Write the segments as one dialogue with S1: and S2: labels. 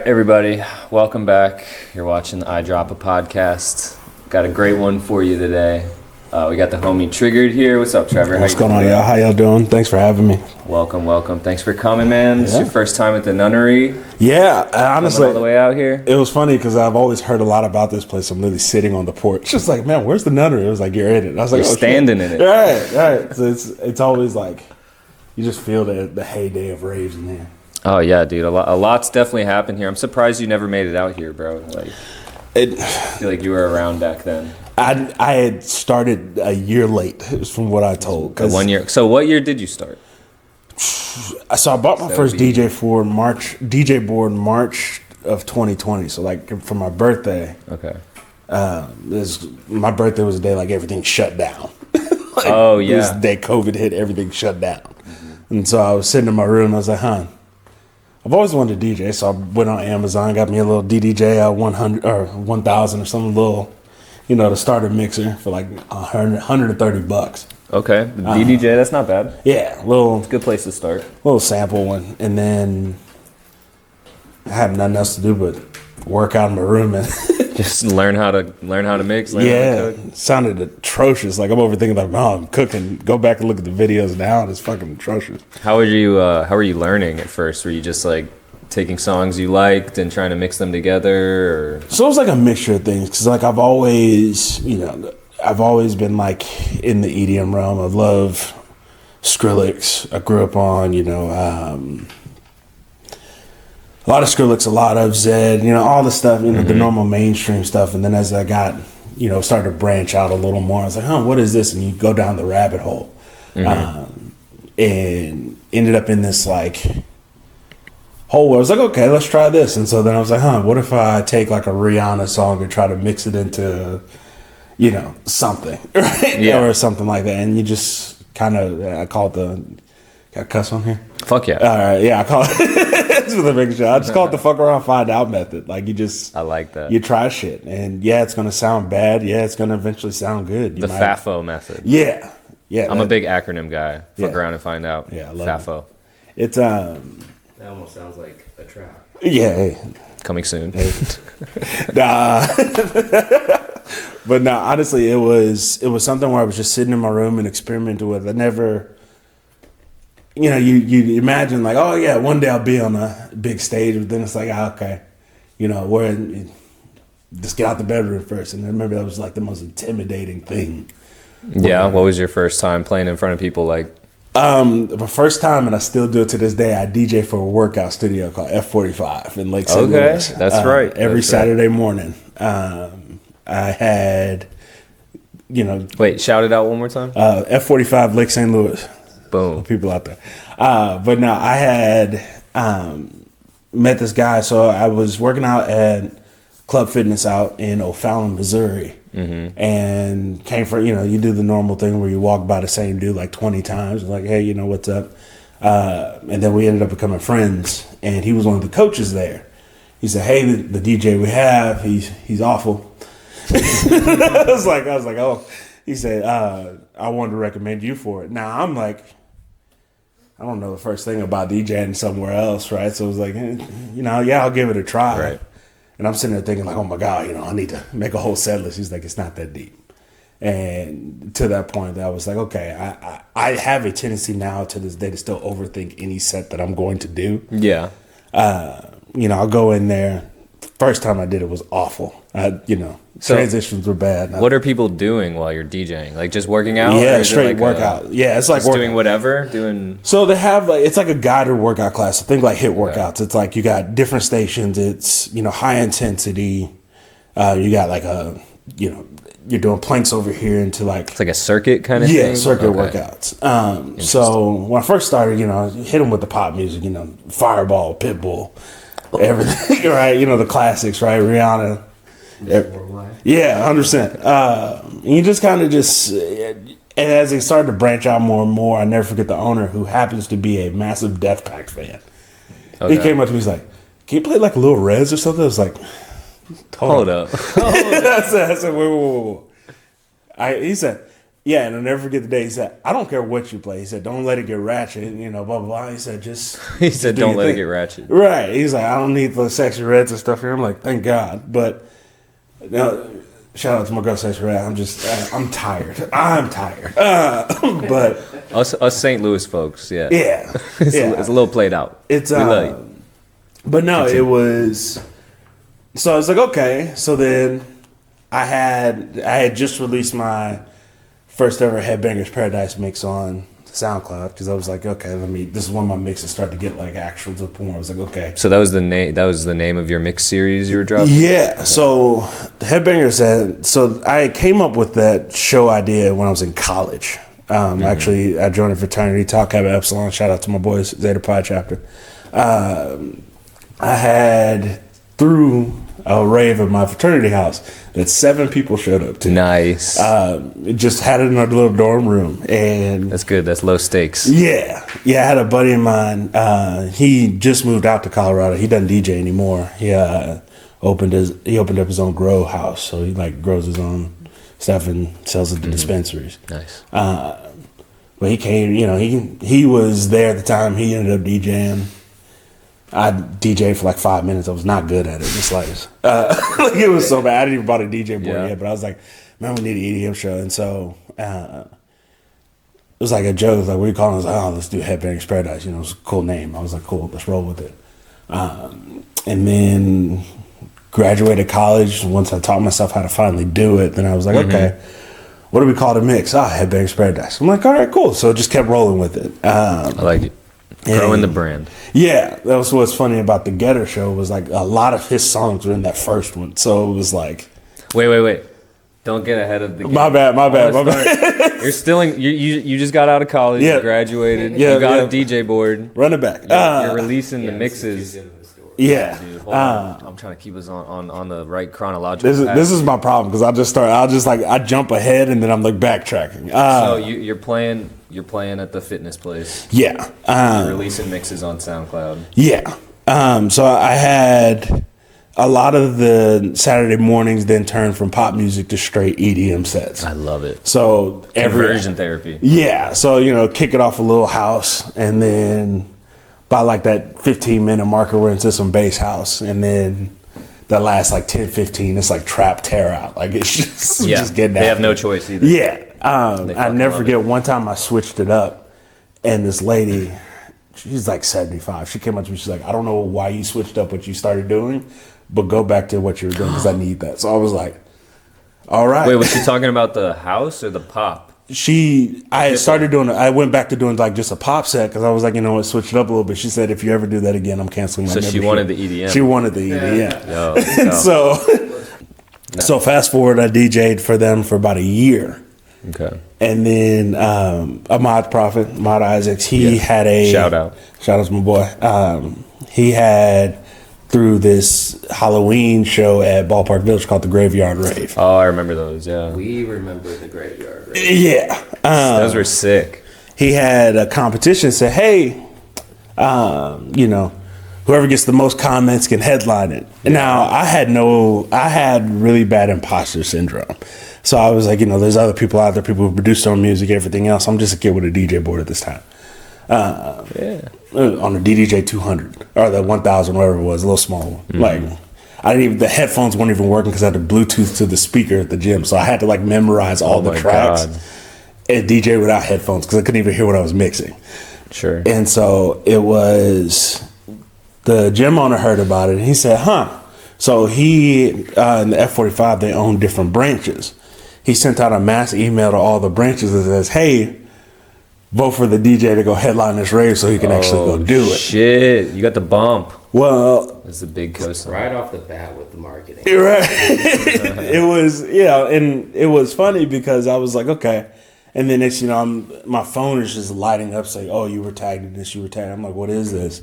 S1: everybody, welcome back. You're watching the iDROPPA podcast. Got a great one for you today. We got the homie TRiGGERED here. What's up, Trevor?
S2: What's going on, y'all? How y'all doing? Thanks for having me.
S1: Welcome. Thanks for coming, man. This is your first time at the Nunnery.
S2: Yeah, honestly,
S1: all the way out here.
S2: It was funny because I've always heard a lot about this place. I'm literally sitting on the porch, just like, man, where's the Nunnery? It was like, you're in it. I was like,
S1: you're standing
S2: shit.
S1: in it.
S2: Right. So it's always like you just feel the heyday of raves in there.
S1: Oh yeah, dude. A lot's definitely happened here. I'm surprised you never made it out here, bro. Like, I feel like you were around back then.
S2: I had started a year late, from what I told.
S1: 1 year. So what year did you start?
S2: So I bought my first DJ board March of 2020. So like for my birthday.
S1: Okay.
S2: My birthday was the day like everything shut down. Like,
S1: oh yeah.
S2: This day COVID hit, everything shut down. Mm-hmm. And so I was sitting in my room. I was like, I've always wanted to DJ, so I went on Amazon, got me a little DDJ 100 or 1000 or some little, the starter mixer for like $130.
S1: Okay, the DDJ, that's not bad.
S2: Yeah,
S1: it's a good place to start.
S2: Little sample one, and then I had nothing else to do but work out in my room and
S1: just learn how to mix. Learn how to cook.
S2: It sounded atrocious. Like I'm overthinking, like, I'm cooking. Go back and look at the videos now, and it's fucking atrocious.
S1: How were you learning at first? Were you just like taking songs you liked and trying to mix them together? Or?
S2: So it was like a mixture of things, because like I've always been like in the EDM realm. I love Skrillex. I grew up on, a lot of Skrillex, a lot of Zed, all the stuff, the normal mainstream stuff. And then as I got, started to branch out a little more, I was like, what is this? And you go down the rabbit hole. And ended up in this like hole where I was like, okay, let's try this. And so then I was like, what if I take like a Rihanna song and try to mix it into, something, right?
S1: Yeah.
S2: Or something like that. And you just kind of, I call it got a cuss on here?
S1: Fuck yeah.
S2: All right, yeah, I call it. I just call it the fuck around, find out method. Like
S1: I like that.
S2: You try shit, and yeah, it's gonna sound bad. Yeah, it's gonna eventually sound good.
S1: The FAFO method.
S2: Yeah.
S1: I'm a big acronym guy. Fuck around and find out.
S2: Yeah, I love
S1: FAFO.
S2: It's
S3: That almost sounds like a trap.
S2: Yeah.
S1: Coming soon.
S2: Nah. But no, honestly, it was something where I was just sitting in my room and experimenting with. I never. You imagine like, oh yeah, one day I'll be on a big stage, but then it's like, okay, just get out the bedroom first. And I remember that was like the most intimidating thing.
S1: Yeah, what was your first time playing in front of people like?
S2: The first time, and I still do it to this day, I DJ for a workout studio called F45 in Lake St. Louis.
S1: That's right.
S2: Every Saturday morning. I had,
S1: Wait, shout it out one more time.
S2: F45 Lake St. Louis.
S1: Boom.
S2: People out there. But no, I had met this guy. So I was working out at Club Fitness out in O'Fallon, Missouri. Mm-hmm. And came for, you do the normal thing where you walk by the same dude like 20 times. Like, hey, what's up? And then we ended up becoming friends. And he was one of the coaches there. He said, hey, the DJ we have, he's awful. I was like, oh. He said, I wanted to recommend you for it. Now, I'm like, I don't know the first thing about DJing somewhere else, right? So it was like, I'll give it a try.
S1: Right.
S2: And I'm sitting there thinking like, oh my God, I need to make a whole set list. He's like, it's not that deep. And to that point, I was like, okay, I have a tendency now to this day to still overthink any set that I'm going to do.
S1: Yeah.
S2: I'll go in there. First time I did it was awful. Transitions were bad.
S1: What are people doing while you're DJing? Like just working out?
S2: Yeah, straight workout. It's like
S1: doing whatever.
S2: So they have it's like a guided workout class. I think like HIIT workouts. Right. It's like you got different stations. It's high intensity. You got like you're doing planks over here into like
S1: it's like a circuit kind of thing.
S2: Yeah, circuit workouts. So when I first started, hit them with the pop music. Fireball, Pitbull, everything. Right? The classics. Right? Rihanna. Yeah, 100%. And you just kind of and as it started to branch out more and more, I never forget the owner, who happens to be a massive Death Pack fan. Okay. He came up to me, he's like, can you play like a Lil Rez or something? I was like, hold up. I said, wait. He said, Yeah, and I'll never forget the day he said, I don't care what you play. He said, don't let it get ratchet, blah, blah, blah. He said,
S1: He said, don't let it get ratchet.
S2: Right. He's like, I don't need the sexy reds and stuff here. I'm like, thank God. But shout out to my girl, sexy red. I'm tired. I'm tired. But
S1: us St. Louis folks, yeah.
S2: Yeah.
S1: It's a little played out.
S2: It's
S1: we love you.
S2: But no, it was. So I was like, okay. So then I had just released my first ever Headbangers Paradise mix on SoundCloud because I was like, okay, this is when my mixes start to get like actual to the point where I was like, okay.
S1: So that was the name. That was the name of your mix series you were dropping.
S2: Yeah. So the Headbangers. So I came up with that show idea when I was in college. Actually, I joined a fraternity, Tau Kappa Epsilon. Shout out to my boys, Zeta Pi chapter. I had through a rave at my fraternity house that 7 people showed up to.
S1: Nice.
S2: Just had it in our little dorm room, and
S1: that's good. That's low stakes.
S2: Yeah. I had a buddy of mine. He just moved out to Colorado. He doesn't DJ anymore. He opened up his own grow house, so he like grows his own stuff and sells it to dispensaries.
S1: Nice.
S2: But he came. He was there at the time. He ended up DJing. I DJed for like 5 minutes. I was not good at it, the slightest. Like it was so bad. I didn't even bought a DJ board yet, but I was like, man, we need an EDM show. And so it was like a joke. It was like, what do you call it? I was like, oh, let's do Headbangers Paradise. It's a cool name. I was like, cool, let's roll with it. And then graduated college. Once I taught myself how to finally do it, then I was like, okay, what do we call the mix? Headbangers Paradise. I'm like, all right, cool. So just kept rolling with it. I
S1: like it. Growing the brand.
S2: Yeah, that was what's funny about the Getter show was like a lot of his songs were in that first one. So it was like,
S1: wait. Don't get ahead of the game.
S2: My bad.
S1: You're still in, you just got out of college, you graduated, you got a DJ board.
S2: Run it back.
S1: You're releasing the mixes.
S2: Yeah.
S1: Dude, hold on. I'm trying to keep us on the right chronological path.
S2: This is my problem because I jump ahead and then I'm like backtracking.
S1: So you're playing at the fitness place.
S2: Yeah.
S1: You're releasing mixes on SoundCloud.
S2: Yeah. So I had a lot of the Saturday mornings then turned from pop music to straight EDM sets.
S1: I love it.
S2: So
S1: conversion therapy.
S2: Yeah. So, kick it off a little house and then by like that 15-minute marker, we're into some bass house. And then the last like 10, 15, it's like trap tear out. Like it's just getting
S1: They have no choice either.
S2: Yeah. I never forget one time I switched it up and this lady, she's like 75. She came up to me, she's like, I don't know why you switched up what you started doing, but go back to what you were doing because I need that. So I was like, all right.
S1: Wait, was she talking about the house or the pop?
S2: I went back to doing like just a pop set because I was like, switch it up a little bit. She said, if you ever do that again, I'm canceling my membership.
S1: So she wanted the EDM.
S2: She wanted the EDM.
S1: No.
S2: So fast forward, I DJ'd for them for about a year.
S1: Okay.
S2: And then Ahmad Prophet, Ahmad Isaacs, he had a...
S1: Shout out
S2: to my boy. He had... through this Halloween show at Ballpark Village called the Graveyard Rave.
S1: Oh, I remember those, yeah.
S3: We remember the Graveyard Rave.
S2: Yeah.
S1: Those were sick.
S2: He had a competition, said, hey, whoever gets the most comments can headline it. Yeah. Now, I had really bad imposter syndrome. So I was like, there's other people out there, people who produce their own music, everything else. I'm just a kid with a DJ board at this time. On the DDJ 200 or the 1000, whatever it was, a little small one. Like, the headphones weren't even working because I had the Bluetooth to the speaker at the gym, so I had to like memorize all the tracks and DJ without headphones because I couldn't even hear what I was mixing.
S1: Sure.
S2: And so it was the gym owner heard about it and he said, So he in the F45 they own different branches. He sent out a mass email to all the branches that says, hey, vote for the DJ to go headline this rave so he can actually go do it.
S1: Shit, you got the bump.
S2: Well,
S1: that's a big cosign.
S3: Right off the bat with the marketing.
S2: Right. It was, and it was funny because I was like, okay. And then next, my phone is just lighting up saying, oh, you were tagged in this, you were tagged. I'm like, what is this?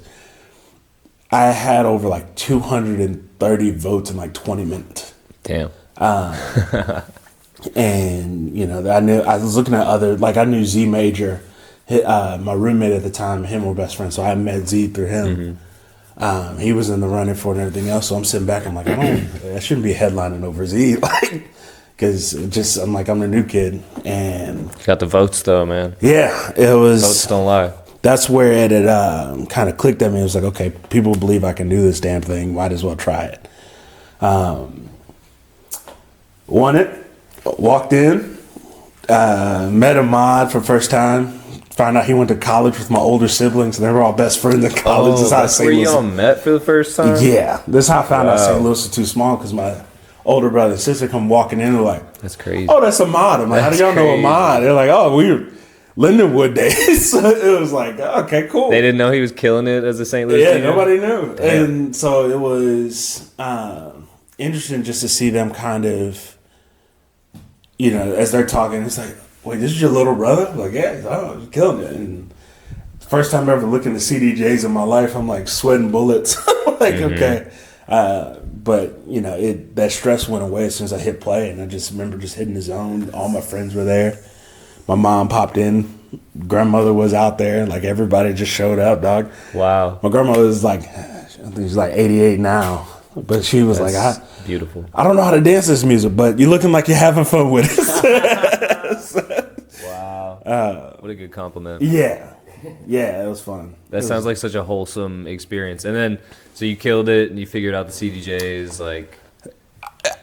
S2: I had over like 230 votes in like 20 minutes.
S1: Damn.
S2: And, I was looking at I knew Z Major. My roommate at the time, him were best friends, so I met Z through him. He was in the running for it and everything else, so I'm sitting back, I'm like, I shouldn't be headlining over Z. Like, because just I'm the new kid, and
S1: Got the votes though, man.
S2: yeah, it
S1: Votes
S2: was.
S1: don't lie.
S2: That's where it had kind of clicked at me. It was like, okay, people believe I can do this damn thing. Might as well try it. Won it. Walked in. Met Ahmad for the first time. Found out he went to college with my older siblings, and they were all best friends in college.
S1: Oh, that's where you all met for the first time?
S2: Yeah, this is how I found out
S1: Wow.
S2: St. Louis was too small, because my older brother and sister come walking in and like,
S1: That's crazy.
S2: oh, that's Ahmad. I'm like, how do
S1: That's
S2: y'all know
S1: crazy.
S2: Ahmad? They're like, oh, we were Lindenwood days. So it was like, okay, cool.
S1: They didn't know he was killing it as a St. Louis
S2: Yeah,
S1: team?
S2: nobody knew.
S1: Damn.
S2: And so it was interesting just to see them kind of, as they're talking, it's like, wait, this is your little brother? I'm like, yeah, oh, he's killing it. And first time ever looking at CDJs in my life, I'm like sweating bullets. I'm like, okay. But, that stress went away as soon as I hit play. And I just remember just hitting the zone. All my friends were there. My mom popped in. Grandmother was out there. Like, everybody just showed up, dog.
S1: Wow.
S2: My grandmother was like, I think she's like 88 now. But she was like,
S1: That's beautiful.
S2: I don't know how to dance this music, but you're looking like you're having fun with it.
S1: Wow. What a good compliment.
S2: Yeah. Yeah, it was fun.
S1: That sounds like such a wholesome experience. And then, so you killed it and you figured out the CDJs, like...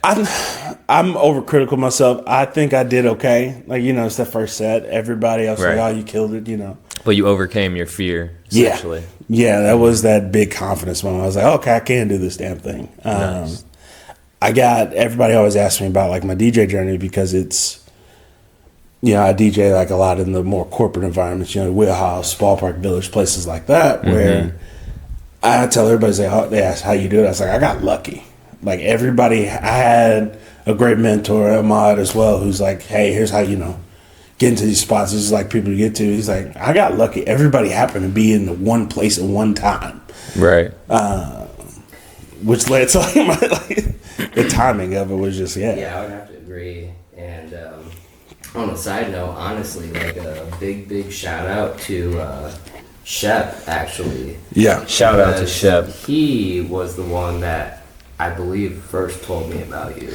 S2: I'm overcritical myself. I think I did okay. Like, it's the first set. Everybody else was
S1: Right.
S2: like, oh, you killed it,
S1: But you overcame your fear, essentially.
S2: Yeah, that was that big confidence moment. I was like, okay, I can do this damn thing.
S1: Nice.
S2: Everybody always asks me about, like, my DJ journey, because it's, I DJ, like, a lot in the more corporate environments, Wheelhouse, Ballpark Village, places like that, where I tell everybody, they ask how you do it. I was like, I got lucky. Like, everybody, I had a great mentor, Ahmad, as well, who's like, hey, here's how, get into these spots. This is like people to get to. He's like, I got lucky. Everybody happened to be in the one place at one time.
S1: Right.
S2: Which led to the timing of it was just,
S3: Yeah, I would have to agree. And on a side note, honestly, like a big shout out to Shep, actually.
S2: Yeah.
S1: Shout out to
S3: Because
S1: Shep.
S3: He was the one that I believe first told me about you,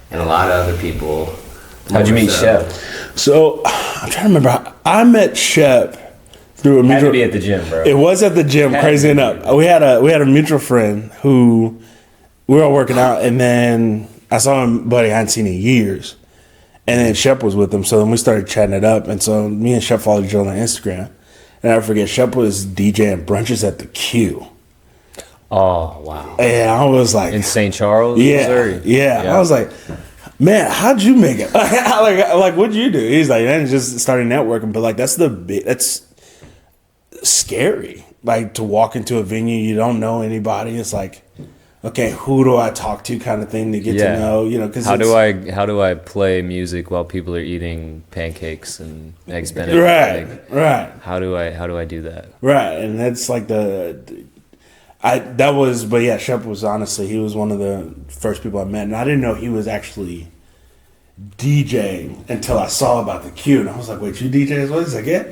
S3: and a lot of other people.
S1: How'd you meet Shep?
S2: So, I'm trying to remember. I met Shep through a
S1: Had
S2: mutual.
S1: to be at the gym, bro.
S2: It was at the gym.
S1: Had
S2: Crazy
S1: to be.
S2: enough, we had a mutual friend who we were all working out, and then I saw him, buddy, I hadn't seen in years, and then Shep was with him. So then we started chatting it up, and so me and Shep followed each other on Instagram. And I never forget, Shep was DJing brunches at the Q,
S1: Oh, wow.
S2: and I was like,
S1: In St. Charles,
S2: yeah,
S1: Missouri?
S2: yeah. I was like, man, how'd you make it? like, what'd you do? He's like, man, just started networking. But like, that's scary. Like, to walk into a venue, you don't know anybody. It's like, okay, who do I talk to, kind of thing, to get to know. Because
S1: how do I play music while people are eating pancakes and eggs Benedict?
S2: right,
S1: Like,
S2: right,
S1: how do I do that?
S2: right, and that's like but yeah, Shep was honestly, he was one of the first people I met, and I didn't know he was actually DJing until I saw about the Q, and I was like, wait, you DJ as well? He's like, yeah.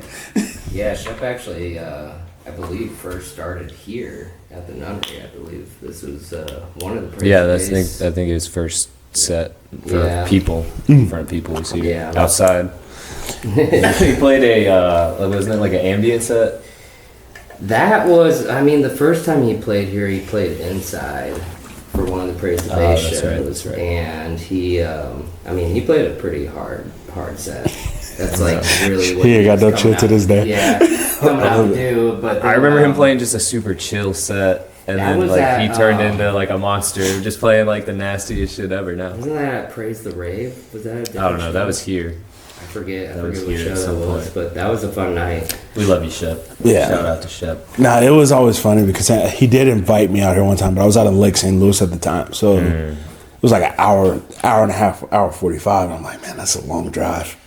S3: Yeah, Shep actually, I believe, first started here at the Nunnery. I believe this was one of the praise
S1: Yeah,
S3: days.
S1: I think his first set for
S3: Yeah.
S1: people, in front of people we see
S3: Yeah.
S1: outside. He played wasn't it like an ambient set?
S3: That was, the first time he played here, he played inside for one of the Praise the Bass
S1: that's
S3: shows.
S1: right, that's right.
S3: And he, he played a pretty hard set. That's like really what
S2: He got
S3: was
S2: no chill
S3: coming
S2: to
S3: out-
S2: this day.
S3: Yeah, coming out to do. But
S1: I remember him
S3: then,
S1: playing just a super chill set, and
S3: That
S1: then
S3: was
S1: like
S3: at,
S1: he turned into like a monster, just playing like the nastiest shit ever. Now
S3: Wasn't that at Praise the Rave? Was that?
S1: I don't know. That was here.
S3: I forget. I
S1: was
S3: forget what
S1: here
S3: show
S1: at
S3: that
S1: some
S3: was,
S1: point.
S3: but that was a fun night.
S1: We love you, Shep.
S2: Yeah.
S1: Shout out to Shep.
S2: Nah, it was always funny because he did invite me out here one time, but I was out in Lake St. Louis at the time. So it was like an hour and a half, hour 45. And I'm like, man, that's a long drive.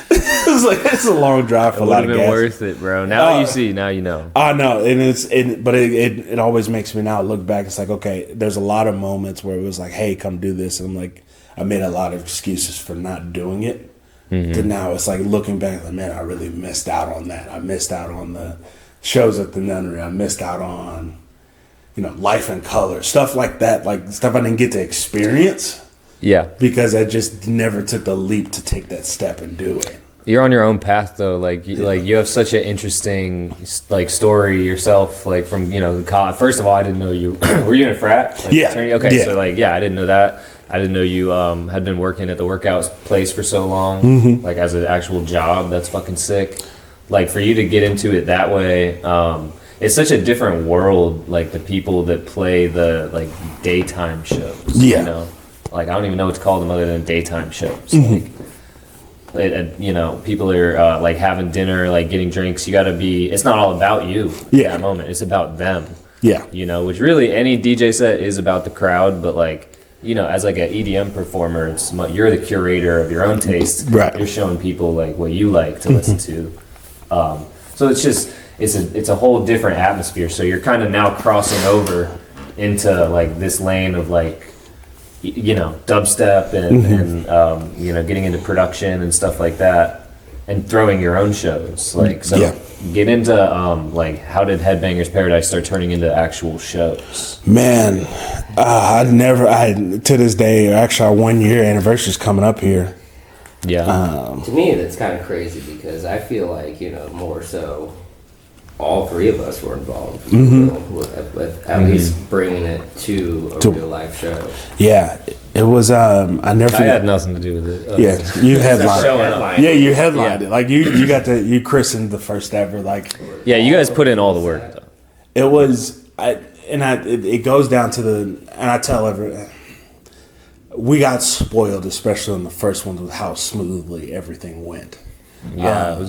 S2: It's a long drive for
S1: It
S2: a
S1: would
S2: lot
S1: have
S2: of
S1: been
S2: gas.
S1: worth it, bro. Now you see. Now you know.
S2: I know, and but it always makes me now look back. It's like, okay, there's a lot of moments where it was like, hey, come do this, and I'm like, I made a lot of excuses for not doing it. To now it's like looking back, like, man, I really missed out on that. I missed out on the shows at the Nunnery. I missed out on, Life in Color, stuff like that, like stuff I didn't get to experience.
S1: Yeah.
S2: because I just never took the leap to take that step and do it.
S1: You're on your own path though. Like you have such an interesting like story yourself. Like from First of all, I didn't know you. Were you in a frat? Like,
S2: Yeah.
S1: fraternity? Okay.
S2: Yeah.
S1: So I didn't know that. I didn't know you had been working at the workout place for so long, like as an actual job. That's fucking sick. Like for you to get into it that way, it's such a different world. Like the people that play the like daytime shows.
S2: Yeah.
S1: Like I don't even know what to call them other than daytime shows. People are like having dinner, like getting drinks. You got to be. It's not all about you.
S2: Yeah.
S1: At that moment, it's about them.
S2: Yeah.
S1: Which really any DJ set is about the crowd, but like. As like an EDM performer, you're the curator of your own taste.
S2: Right.
S1: You're showing people like what you like to listen to. So it's a whole different atmosphere. So you're kind of now crossing over into like this lane of like, dubstep and getting into production and stuff like that, and throwing your own shows. Like get into like how did Headbangers Paradise start turning into actual shows?
S2: Man, to this day, actually our 1 year anniversary is coming up here.
S1: Yeah.
S3: To me, that's kind of crazy because I feel like, more so all three of us were involved with at least bringing it to a real life show.
S2: Yeah, it was. I never.
S1: I had nothing to do with it.
S2: Yeah, you headlined.
S1: Showing
S2: Yeah, you headlined it. Like you christened the first ever. Like
S1: Yeah, you guys put in all the work though.
S2: it was. It goes down to and I tell everyone. We got spoiled, especially on the first one, with how smoothly everything went.
S1: Yeah, it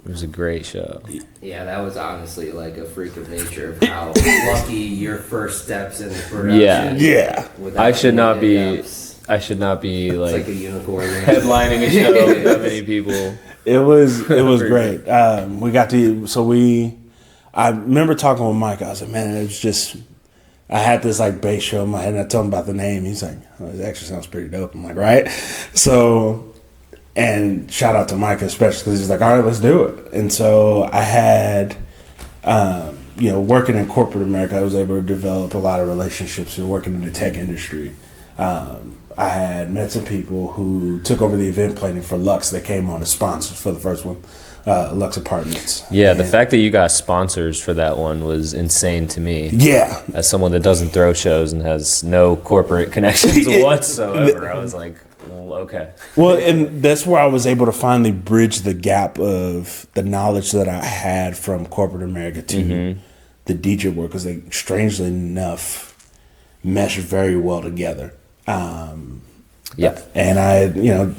S1: was a great show.
S3: Yeah, that was honestly like a freak of nature of how lucky your first steps in the production.
S2: Yeah.
S1: I should not be like
S3: it's like a unicorn.
S1: headlining a show with that many people.
S2: It was great. We got to I remember talking with Mike. I was like, man, it was just. I had this like bass show in my head, and I told him about the name. He's like, oh, it actually sounds pretty dope. I'm like, right? So, and shout out to Mike especially because he's like, all right, let's do it. And so I had, working in corporate America, I was able to develop a lot of relationships and working in the tech industry. I had met some people who took over the event planning for Lux. They came on as sponsors for the first one. Lux Apartments.
S1: Yeah, the fact that you got sponsors for that one was insane to me.
S2: Yeah.
S1: As someone that doesn't throw shows and has no corporate connections whatsoever, I was like, well, okay.
S2: Well, and that's where I was able to finally bridge the gap of the knowledge that I had from corporate America to the DJ work, because they, strangely enough, mesh very well together.
S1: Yeah.
S2: And I,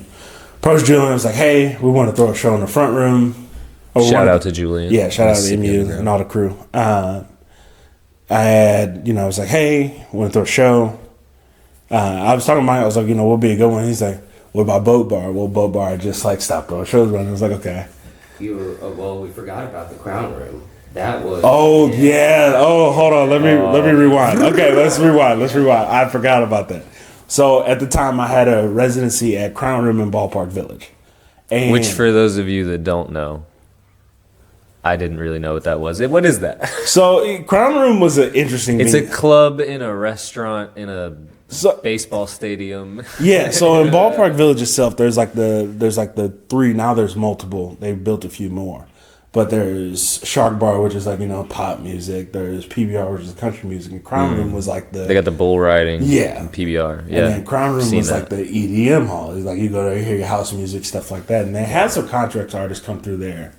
S2: approached Julian. I was like, hey, we want to throw a show in the front room.
S1: Shout out to Julian.
S2: Yeah, shout out to MU and all the crew. I was like, hey, we want to throw a show. I was talking to Mike. I was like, we'll be a good one. He's like, what about Boat Bar? Well, Boat Bar just like stopped throwing shows running. I was like, okay.
S3: We forgot about the Crown Room. That was.
S2: Oh, yeah. Oh, hold on. Let me rewind. Okay, let's rewind. I forgot about that. So at the time, I had a residency at Crown Room in Ballpark Village. And
S1: Which, for those of you that don't know, I didn't really know what that was. What is that?
S2: So Crown Room was an interesting.
S1: It's a club in a restaurant in a baseball stadium.
S2: Yeah. So in Ballpark Village itself, there's like the three. Now there's multiple. They've built a few more. But there's Shark Bar, which is like, pop music. There's PBR, which is country music. And Crown Room was like
S1: They got the bull riding.
S2: Yeah.
S1: And PBR. Yeah.
S2: And then Crown Room was like the EDM hall. It's like you go there, you hear your house music, stuff like that. And they had some contract artists come through there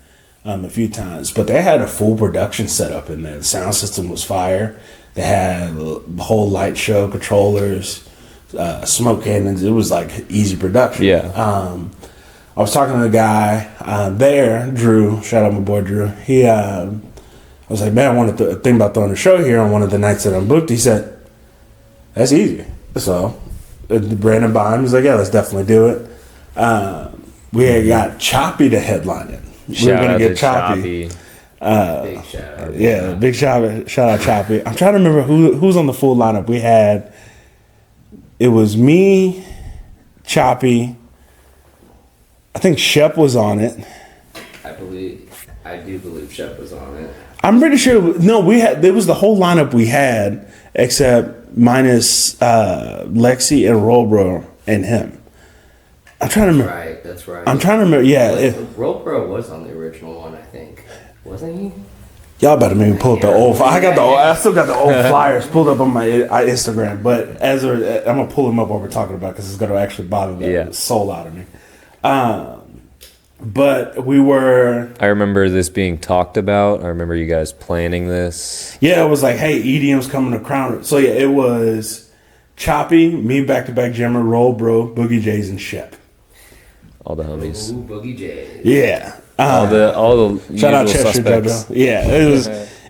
S2: a few times. But they had a full production setup in there. The sound system was fire. They had a whole light show, controllers, smoke cannons. It was like easy production.
S1: Yeah.
S2: I was talking to the guy there, Drew. Shout out my boy Drew. I was like, man, I wanted to think about throwing a show here on one of the nights that I'm booked. He said, that's easy. So Brandon Bond was like, yeah, let's definitely do it. We had got Choppy to headline it. We were gonna get Choppy.
S3: Big shout out.
S2: Yeah, big shout out Choppy. I'm trying to remember who's on the full lineup. It was me, Choppy. I think Shep was on it.
S3: I do believe Shep was on it.
S2: I'm pretty sure. There was the whole lineup we had, except minus Lexi and Rolbro and him. I'm trying to remember.
S3: Right, that's right.
S2: I'm trying to remember. Yeah,
S3: Roll Pro was on the original one, I think. Wasn't he?
S2: y'all better maybe pull up the old. I still got the old flyers pulled up on my Instagram. But I'm gonna pull them up while we're talking about because it's gonna actually bother the soul out of me. But we were.
S1: I remember this being talked about. I remember you guys planning this.
S2: Yeah, it was like, hey, EDM's coming to Crown. So yeah, it was Choppy, me, back to back Jammer, Roll Bro, Boogie J's, and Shep.
S1: All the homies.
S3: Ooh, Boogie J.
S2: Yeah.
S1: All the
S2: shout out
S1: usual
S2: Chester
S1: suspects.
S2: JoJo. Yeah,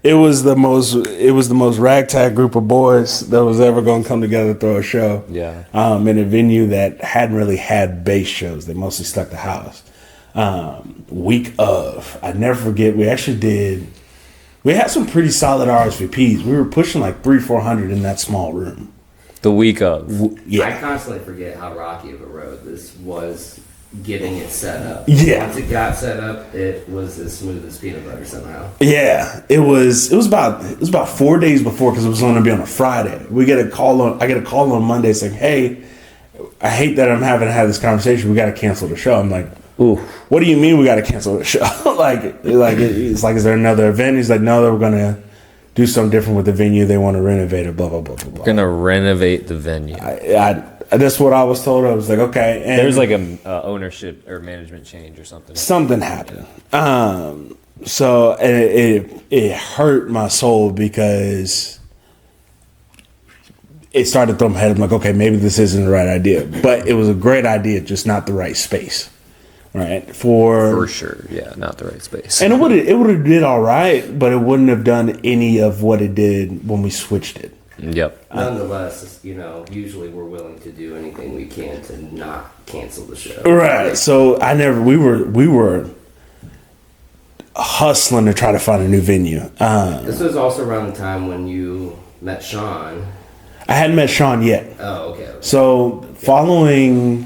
S2: it was the most ragtag group of boys that was ever going to come together to throw a show.
S1: Yeah.
S2: In a venue that hadn't really had bass shows. They mostly stuck to house. Week of, I never forget. We had some pretty solid RSVPs. We were pushing like 300-400 in that small room.
S1: The week of.
S2: Yeah.
S3: I constantly forget how rocky of a road this was getting it set up.
S2: Yeah.
S3: Once it got set up, it was as smooth as peanut butter somehow.
S2: Yeah, it was about 4 days before because it was going to be on a Friday. I get a call on Monday saying, "Hey, I hate that I'm having to have this conversation. We got to cancel the show." I'm like, "Ooh, what do you mean we got to cancel the show?" It's like, is there another event? He's like, "No, we're going to do something different with the venue. They want to renovate it. Blah blah blah blah blah."
S1: We're gonna renovate the venue.
S2: That's what I was told. I was like, okay. And
S1: there's like a ownership or management change or something.
S2: Something happened. So it hurt my soul because it started to throw my head. I'm like, okay, maybe this isn't the right idea. But it was a great idea, just not the right space. Right? For
S1: sure. Yeah, not the right space.
S2: And it would have did all right, but it wouldn't have done any of what it did when we switched it.
S1: Yep.
S3: Nonetheless, usually we're willing to do anything we can to not cancel the show.
S2: Right. So we were hustling to try to find a new venue.
S3: This was also around the time when you met Sean.
S2: I hadn't met Sean yet.
S3: Oh, okay.
S2: So following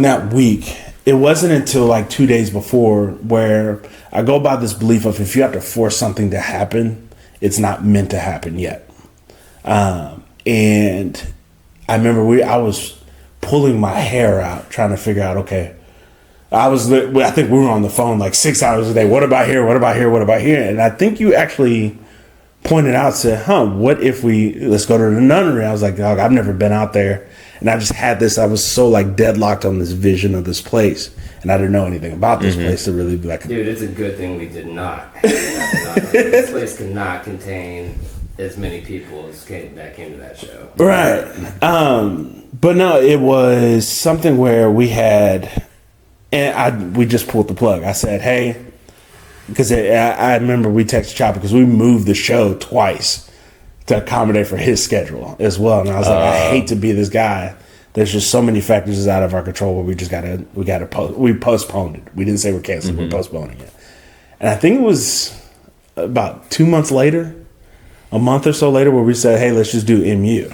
S2: that week, it wasn't until like 2 days before where I go by this belief of if you have to force something to happen, it's not meant to happen yet. And I remember I was pulling my hair out trying to figure out, okay, I think we were on the phone like 6 hours a day. What about here? What about here? What about here? And I think you actually pointed out, said, what if let's go to the nunnery? I was like, dog, I've never been out there. And I just had this, I was so like deadlocked on this vision of this place. And I didn't know anything about this place to really be like,
S3: dude, it's a good thing we did not. This place cannot contain as many people as came to that show.
S2: Right. But no, it was something where we just pulled the plug. I said, hey, because I remember we texted Chopper because we moved the show twice to accommodate for his schedule as well. And I was like, I hate to be this guy. There's just so many factors is out of our control where we postponed it. We didn't say we're canceling, we're postponing it. And I think it was about 2 months later, a month or so later, where we said, hey, let's just do MU.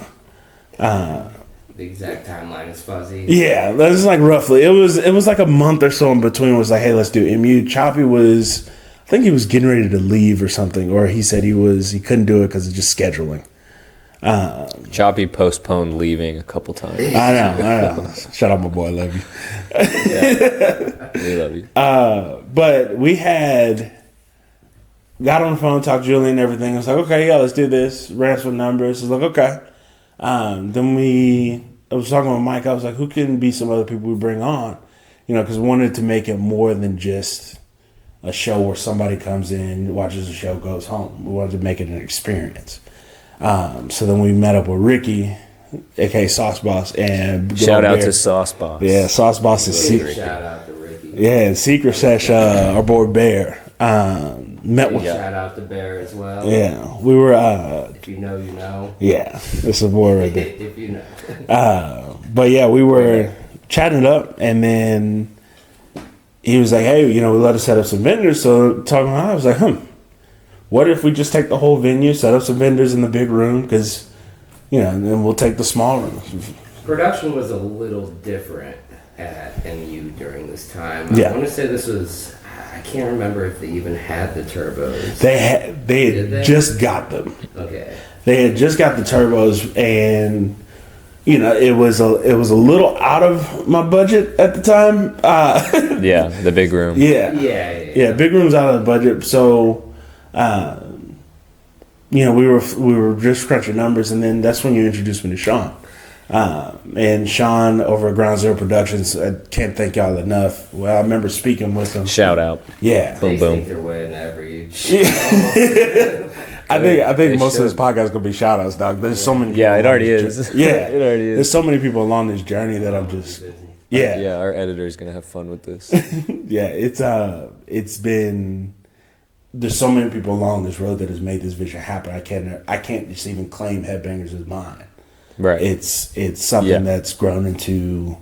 S3: The exact timeline is fuzzy.
S2: Yeah, that's like roughly. It was like a month or so in between. It was like, hey, let's do MU. Choppy I think he was getting ready to leave or something, or he said he couldn't do it because of just scheduling.
S1: Choppy postponed leaving a couple times.
S2: I know. Shout out my boy, love you.
S1: Yeah, we love you.
S2: But we got on the phone, talked to Julie and everything. I was like, okay, yeah, let's do this. Ran some numbers. I was like, okay. Then I was talking with Mike. I was like, who can be some other people we bring on? Because we wanted to make it more than just a show where somebody comes in, watches the show, goes home. We wanted to make it an experience. So then we met up with Ricky, aka Sauce Boss, and
S1: shout out to Sauce Boss.
S2: Yeah, Sauce Boss is secret.
S3: Shout out to Ricky.
S2: Yeah, secret sesh. Our boy Bear met with.
S3: Shout out to Bear as well.
S2: Yeah, we were.
S3: If you know, you know.
S2: Yeah, this is a boy right there.
S3: If you know.
S2: But yeah, we were chatting it up, and then he was like, "Hey, we let us set up some vendors." So talking about, I was like, what if we just take the whole venue, set up some vendors in the big room, because, and then we'll take the small rooms.
S3: Production was a little different at MU during this time.
S2: Yeah.
S3: I want to say this was, I can't remember if they even had the turbos.
S2: They had just got them.
S3: Okay.
S2: They had just got the turbos, and it was a little out of my budget at the time.
S1: Yeah, the big room.
S2: Yeah, big room's out of the budget. So, we were just crunching numbers, and then that's when you introduced me to Sean. And Sean over at Ground Zero Productions, I can't thank y'all enough. Well, I remember speaking with him.
S1: Shout out.
S2: Yeah.
S1: Boom,
S3: They
S1: boom.
S3: think they're winning every.
S2: I think most of
S1: should.
S2: this podcast is gonna be shout outs, dog. There's so many.
S1: Yeah,
S2: people
S1: it
S2: along
S1: already
S2: this
S1: is.
S2: journey. Yeah,
S1: It already is.
S2: There's so many people along this journey that I'm just. Yeah,
S1: Yeah, our editor's gonna have fun with this.
S2: yeah. It's been. There's so many people along this road that has made this vision happen. I can't just even claim Headbangers as mine.
S1: Right.
S2: It's something that's grown into.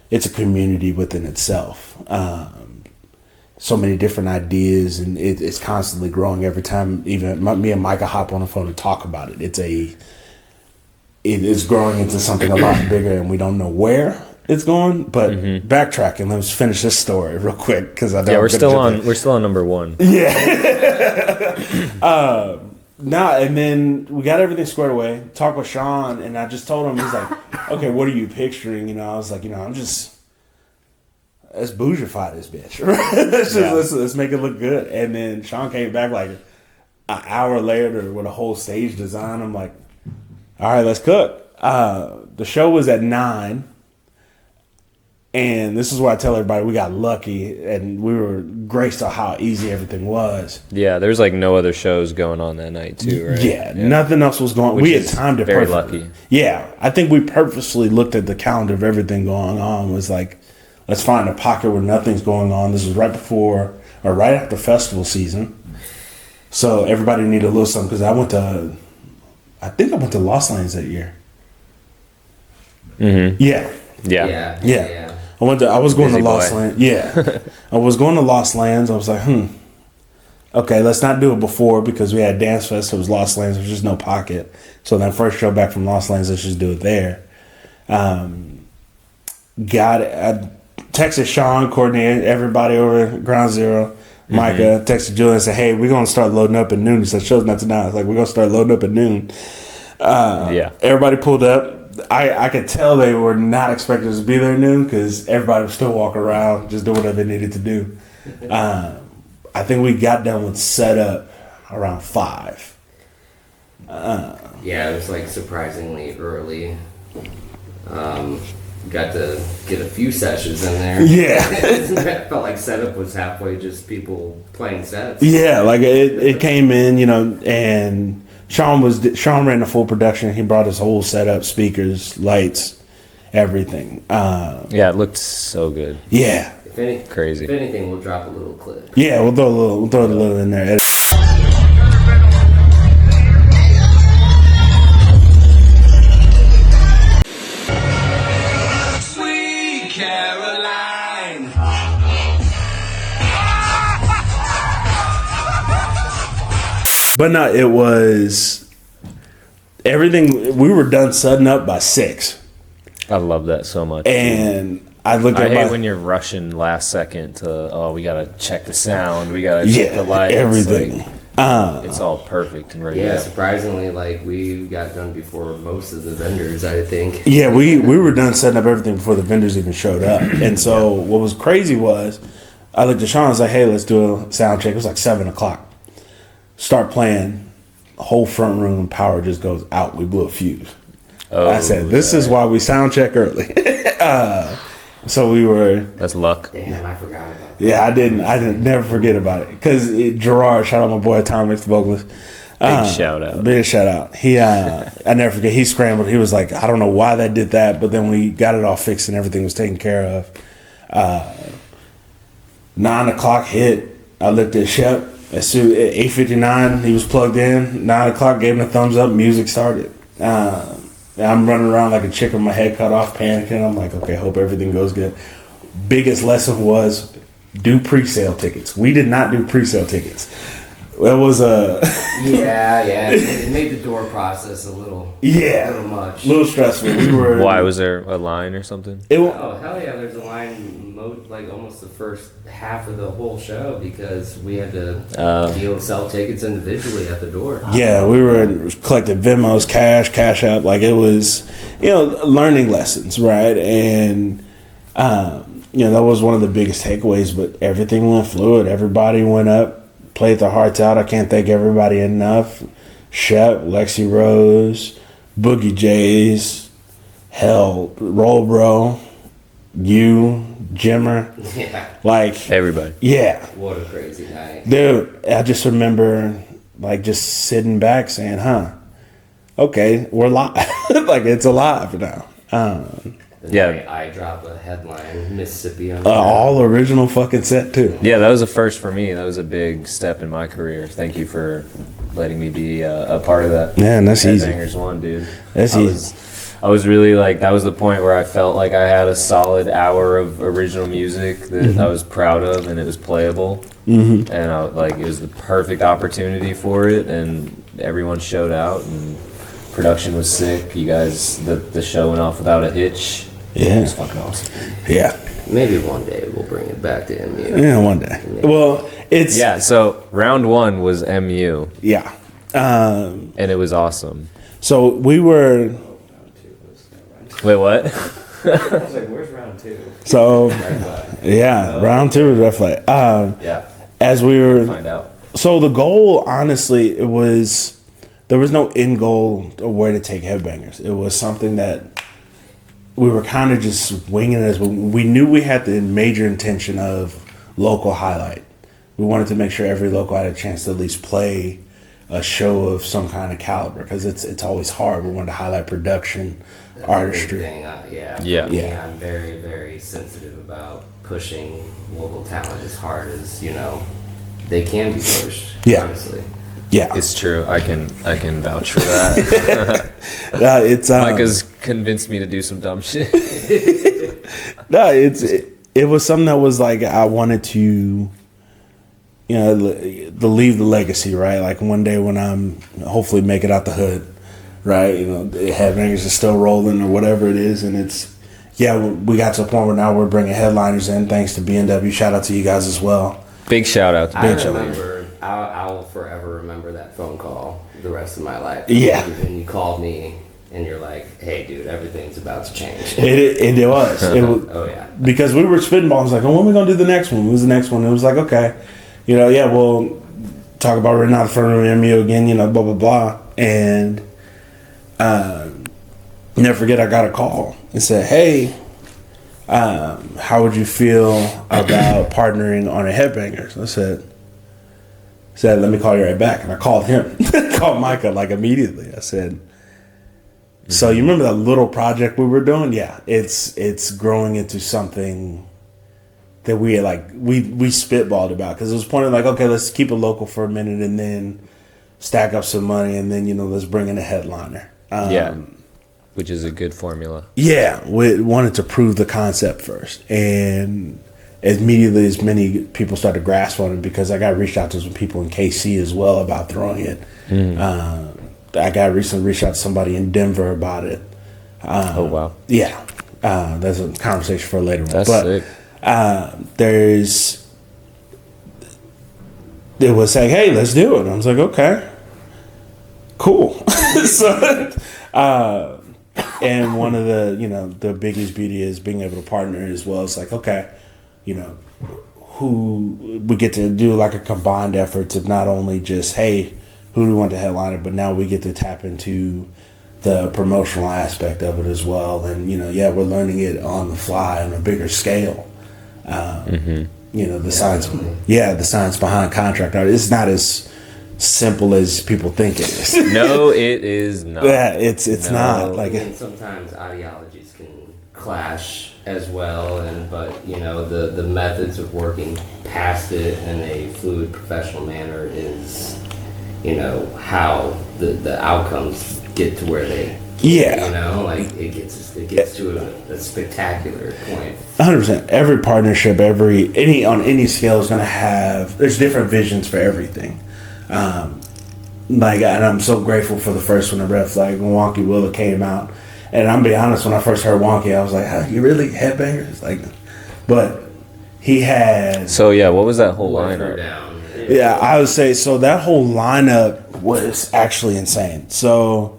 S2: It's a community within itself. So many different ideas, and it's constantly growing every time. Even me and Micah hop on the phone and talk about it. It's growing into something a lot bigger, and we don't know where it's going. But backtracking, let's finish this story real quick because I know
S1: we're still on number one.
S2: Nah, and then we got everything squared away. Talked with Sean, and I just told him, he's like, "Okay, what are you picturing?" I was like, I'm just let's bougify this bitch. Let's make it look good. And then Sean came back like an hour later with a whole stage design. I'm like, all right, let's cook. The show was at 9. And this is where I tell everybody we got lucky and we were graced on how easy everything was.
S1: Yeah, there's like no other shows going on that night too, right?
S2: Yeah, nothing else was going on. We had timed it
S1: very
S2: perfectly.
S1: lucky.
S2: Yeah, I think we purposely looked at the calendar of everything going on. Was like, let's find a pocket where nothing's going on. This was right before or right after festival season. So everybody needed a little something because I think I went to Lost Lands that year.
S1: Mm-hmm.
S2: Yeah.
S1: Yeah.
S2: I was going
S1: Busy
S2: to Lost
S1: boy.
S2: Lands. Yeah. I was going to Lost Lands. I was like, okay, let's not do it before because we had Dance Fest. It was Lost Lands. There's just no pocket. So that first show back from Lost Lands, let's just do it there. Got it. I texted Sean, Courtney, everybody over at Ground Zero. Micah texted Julian and said, hey, we're going to start loading up at noon. He said, show's not tonight. I was like, we're going to start loading up at noon. Everybody pulled up. I could tell they were not expecting us to be there at noon because everybody was still walking around, just doing whatever they needed to do. I think we got done with setup around 5.
S3: Yeah, it was like surprisingly early. Got to get a few sessions in there.
S2: Yeah.
S3: It felt like setup was halfway just people playing sets.
S2: Yeah, like it came in, and Sean ran the full production. He brought his whole setup, speakers, lights, everything.
S1: Yeah, it looked so good.
S2: Yeah.
S1: Crazy.
S3: If anything, we'll drop a little clip.
S2: Yeah, we'll throw a little in there.
S4: Sweet Caroline.
S2: But no, it was everything. We were done setting up by 6.
S1: I love that so much.
S2: And I looked
S1: I
S2: at
S1: hate when you're rushing last second to, we gotta check the sound, we gotta check the lights.
S2: everything.
S1: Like, it's all perfect and ready.
S3: Yeah,
S1: to go.
S3: surprisingly, like we got done before most of the vendors, I think.
S2: Yeah, we were done setting up everything before the vendors even showed up. And so what was crazy was I looked at Sean, I was like, hey, let's do a sound check. It was like 7 o'clock. Start playing. Whole front room power just goes out. We blew a fuse. I said, this is why we sound check early. So we were.
S1: That's luck.
S3: Damn, I forgot about that.
S2: Yeah, I didn't never forget about it. Because Gerard, shout out my boy Thomas, the vocalist.
S1: Big shout out.
S2: Big shout out. He, I never forget, he scrambled. He was like, I don't know why they did that, but then we got it all fixed and everything was taken care of. 9 o'clock hit. I looked at Shep. As soon at 8:59, he was plugged in. 9 o'clock, gave him a thumbs up. Music started. I'm running around like a chicken with my head cut off, panicking. I'm like, okay, hope everything goes good. Biggest lesson was do pre-sale tickets. We did not do pre-sale tickets. That was a
S3: Yeah, it made the door process a little much.
S2: a little stressful. We were
S1: Why was there a line or something?
S2: It,
S3: Oh hell yeah, there's a line almost the first half of the whole show because we had to deal with sell tickets individually at the door.
S2: Yeah, we were collecting Venmos, cash out. Like it was, learning lessons, right? And that was one of the biggest takeaways. But everything went fluid. Everybody went up, played their hearts out. I can't thank everybody enough. Shep, Lexi Rose, Boogie Jays, hell, Roll Bro, you, Jimmer.
S3: Yeah.
S2: Like
S1: Everybody.
S2: Yeah.
S3: What a crazy night.
S2: Dude, I just remember just sitting back saying, okay, we're live. Like it's alive now.
S3: iDROPPA headline, Mississippi.
S2: All original fucking set too.
S1: Yeah, that was a first for me. That was a big step in my career. Thank you for letting me be a part of that.
S2: Man, that's easy.
S1: Headbangers one, dude.
S2: That's easy.
S1: I was really that was the point where I felt like I had a solid hour of original music that I was proud of and it was playable. Mm-hmm. And it was the perfect opportunity for it, and everyone showed out and production was sick. You guys, the show went off without a hitch.
S2: Yeah.
S1: It was fucking awesome.
S2: Yeah.
S3: Maybe one day we'll bring it back to MU.
S2: Yeah, one day. Well, it's...
S1: Yeah, so round one was MU.
S2: Yeah.
S1: And it was awesome.
S2: So we were...
S1: Wait, what?
S3: I was like, where's round two?
S2: So, yeah, round two was red flag.
S1: Yeah.
S2: As we were...
S1: Find out.
S2: So the goal, honestly, there was no end goal or where to take Headbangers. It was something that we were kind of just winging it as we knew we had the major intention of local highlight. We wanted to make sure every local had a chance to at least play a show of some kind of caliber because it's always hard. We wanted to highlight production, artistry.
S3: Thing,
S1: Yeah.
S3: I'm very, very sensitive about pushing local talent as hard as they can be pushed.
S2: Yeah.
S3: Honestly.
S2: Yeah,
S1: It's true. I can vouch for that.
S2: it's
S1: Micah's convinced me to do some dumb shit.
S2: it was something that was I wanted to leave the legacy, right? Like one day when I'm hopefully make it out the hood, right? The Headbangers is still rolling or whatever it is, and we got to a point where now we're bringing headliners in thanks to BNW. Shout out to you guys as well.
S1: Big shout out to
S3: I will forever remember that phone call the rest of my life.
S2: Yeah.
S3: And you called me and you're like, hey, dude, everything's about to change.
S2: It was.
S3: Oh, yeah.
S2: Because we were spitballing. I was like, when are we going to do the next one? What was the next one? It was like, okay. We'll talk about right now the front of MU again, blah, blah, blah. And never forget, I got a call and said, hey, how would you feel about partnering on a Headbangers? I said, let me call you right back. And I called him, called Micah immediately. I said, so you remember that little project we were doing? Yeah, it's growing into something that we had we spitballed about because it was pointing okay, let's keep it local for a minute and then stack up some money and then let's bring in a headliner.
S1: which is a good formula.
S2: Yeah, we wanted to prove the concept first, and immediately as many people started to grasp on it because I got reached out to some people in KC as well about throwing it. I got recently reached out to somebody in Denver about it.
S1: Oh wow!
S2: Yeah, that's a conversation for later.
S1: That's sick.
S2: They was saying, "Hey, let's do it." And I was like, "Okay, cool." So, and one of the biggest beauty is being able to partner as well. It's like, okay, who we get to do like a combined effort to not only just, hey, who do we want to headline it, but now we get to tap into the promotional aspect of it as well. And, we're learning it on the fly on a bigger scale. The science behind contract art. It's not as simple as people think it is.
S1: No, it is not.
S2: Yeah, it's not.
S3: And sometimes ideologies can clash as well, but the methods of working past it in a fluid, professional manner is, how the outcomes get to where they. It gets to a spectacular point.
S2: 100%. Every partnership, on any scale is going to have. There's different visions for everything. And I'm so grateful for the first one, the Red Flag, when Wonky Willa came out. And I'm be honest, when I first heard Wonky, I was like, "Huh, you really Headbangers?" But He had.
S1: So yeah, what was that whole
S3: Went
S1: lineup?
S3: down.
S2: Yeah, I would say so. That whole lineup was actually insane. So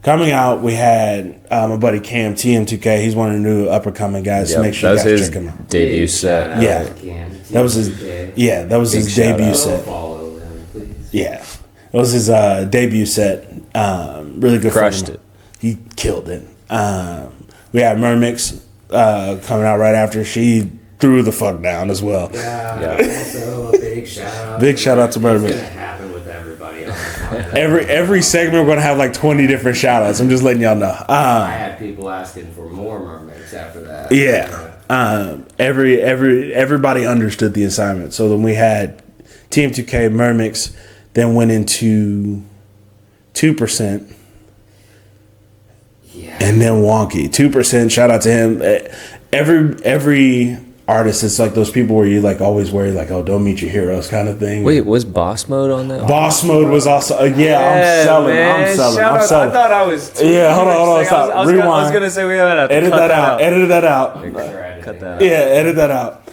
S2: coming out, we had my buddy Cam TM2K. He's one of the new up and coming guys.
S1: Yep,
S2: Make sure
S1: that
S2: you
S1: was
S2: guys
S1: his
S2: check him out.
S1: debut
S3: Big
S1: set.
S3: shout out
S2: Yeah.
S3: to Cam.
S2: That was his. Yeah, that was his
S1: shout
S2: debut
S1: out.
S2: set.
S3: Follow them, please.
S2: Yeah, it was his debut set. Really good.
S1: Crushed
S2: for him.
S1: it.
S2: He killed it. We had Mermix coming out right after. She threw the fuck down as well.
S3: Yeah. Also, a big shout out.
S2: Big shout out to Mermix.
S3: It's gonna happen with everybody else.
S2: Every segment we're gonna have like 20 different shout outs. I'm just letting y'all know.
S3: I had people asking for more mermaids after that.
S2: Yeah. Everybody understood the assignment. So then we had TM2K, Mermix, then went into 2%,
S3: Yeah.
S2: and then Wonky. 2%, shout out to him. Every artist, it's like those people where you like always worry like, oh, don't meet your heroes kind of thing.
S1: Wait, was Boss Mode on that?
S2: Boss Mode was also I'm selling.
S1: I thought I was.
S2: Yeah, hold on, stop.
S1: I was
S2: Rewind.
S1: gonna say we had to
S2: Edit
S1: cut
S2: that out. Edit that out.
S1: Cut that out.
S2: Yeah, edit that out.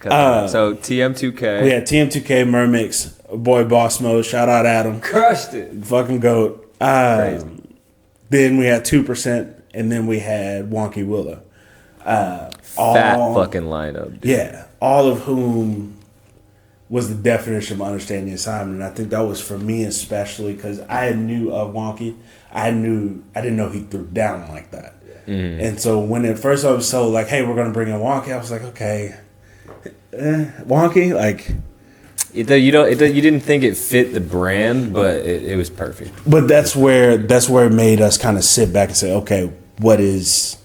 S1: Cut that out. So TM2K.
S2: We had TM2K, Mermix, boy Boss Mode. Shout out Adam.
S1: Crushed it.
S2: Fucking goat.
S1: Crazy.
S2: Then we had 2%, and then we had Wonky Willow.
S1: Fat fucking lineup. Dude.
S2: Yeah, all of whom was the definition of understanding the assignment. And I think that was for me especially because I knew of Wonky. I didn't know he threw down like that.
S1: Mm-hmm.
S2: And so when at first I was told like, hey, we're gonna bring in Wonky, I was like, okay, Wonky, like.
S1: You didn't think it fit the brand, but it was perfect.
S2: But that's where it made us kind of sit back and say, okay, what is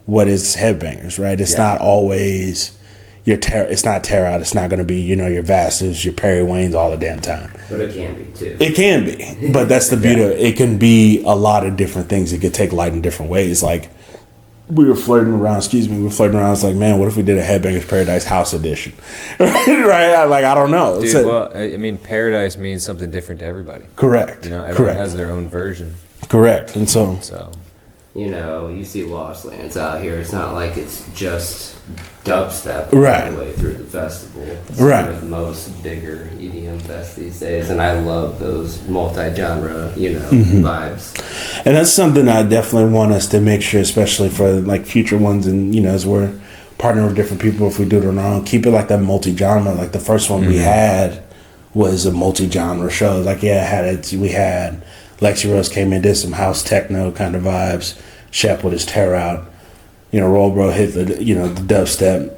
S2: Headbangers, right? It's not always it's not Tear Out. It's not going to be, your Vastas, your Perry Waynes all the damn time.
S3: But it can be too.
S2: It can be, but that's the beauty of it. It can be a lot of different things. It could take light in different ways. Like, we were flirting around. I was like, man, what if we did a Headbangers Paradise House edition? Right? I don't know.
S1: Dude, well, I mean, Paradise means something different to everybody.
S2: Correct.
S1: Everyone has their own version.
S2: Correct. And so.
S3: You see Lost Lands out here. It's not like it's just dubstep
S2: Right.
S3: all the way through the festival. It's
S2: Right.
S3: one of the most bigger EDM fest these days, and I love those multi-genre, vibes.
S2: And that's something I definitely want us to make sure, especially for like future ones, and as we're partnering with different people, if we do it on our own, keep it like that multi-genre. Like the first one we had was a multi-genre show. Like we had Lexi Rose came in, did some house techno kind of vibes. Shep with his Tear Out. Roll Bro hit the the dubstep.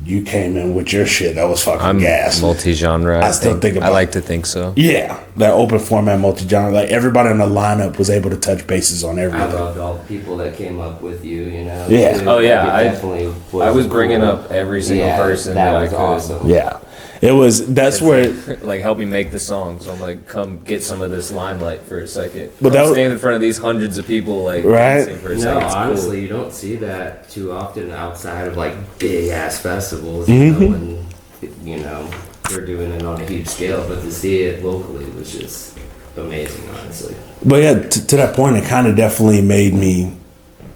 S2: You came in with your shit. That was fucking gas.
S1: Multi-genre.
S2: I still think about
S1: I like to think so.
S2: Yeah, that open format multi-genre. Like everybody in the lineup was able to touch bases on everything.
S3: I loved all the people that came up with you.
S2: Yeah.
S1: Oh yeah.
S3: I
S1: was bringing up every single person that I could.
S3: Awesome.
S2: Yeah. It was. That's where.
S1: Like help me make the song. So I'm like, come get some of this limelight for a second.
S2: But
S1: But
S2: that was-
S1: stand in front of these hundreds of people, like
S2: Right.
S1: dancing for a
S3: No,
S1: second. It's
S3: honestly,
S1: cool.
S3: you don't see that too often outside of like big ass festivals. When they're doing it on a huge scale, but to see it locally was just amazing, honestly.
S2: But yeah, to that point, it kind of definitely made me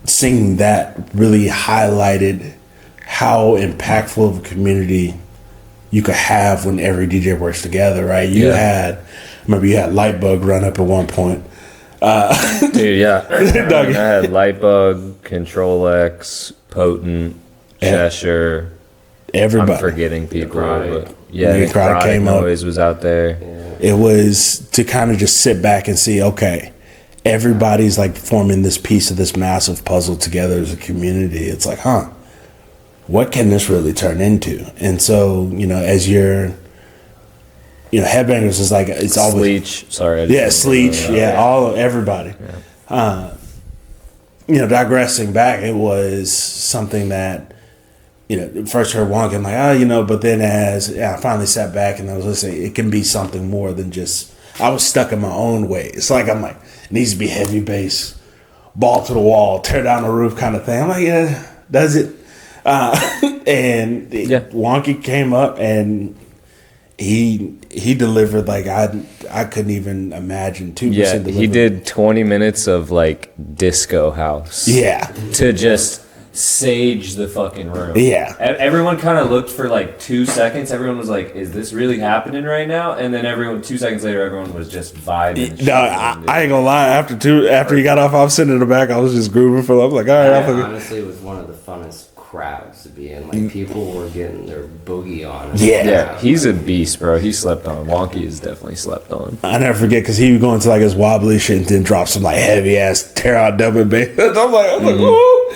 S2: sing that. Really highlighted how impactful of a community you could have when every DJ works together, right? You had Lightbug run up at one point.
S1: Dude, yeah.
S2: Doug.
S1: I had Lightbug, Control X, Potent, Cheshire.
S2: Everybody.
S1: I'm forgetting people,
S3: Necrotic.
S1: but yeah,
S2: Necrotic came up.
S1: Noise was out there.
S2: It was to kind of just sit back and see, okay, everybody's like forming this piece of this massive puzzle together as a community. It's like, what can this really turn into? And so, as you're, Headbangers is like, it's always.
S1: Sleech, sorry.
S2: Sleech, everybody. Digressing back, it was something that, first heard Wonka, I'm like, but then as I finally sat back and I was listening, it can be something more than just, I was stuck in my own way. It's like, I'm like, it needs to be heavy bass, ball to the wall, tear down the roof kind of thing. I'm like, yeah, does it? Wonky came up and he delivered like I couldn't even imagine 2%
S1: Yeah,
S2: delivery.
S1: he did 20 minutes of like disco house.
S2: Yeah.
S1: To just sage the fucking room.
S2: Yeah.
S1: Everyone kind of looked for like 2 seconds. Everyone was like, "Is this really happening right now?" And then 2 seconds later, everyone was just vibing.
S2: No, I ain't gonna lie. After he got off, I was sitting in the back. I was just grooving for. I was like, all right,
S3: That honestly was one of the funnest crowds to be in. Like, people were getting their boogie on.
S1: Yeah, he's a beast, bro. He slept on. Wonky is definitely slept on.
S2: I never forget because he would go into like his wobbly shit and then drop some like heavy ass tear out double bass. I'm like, woo.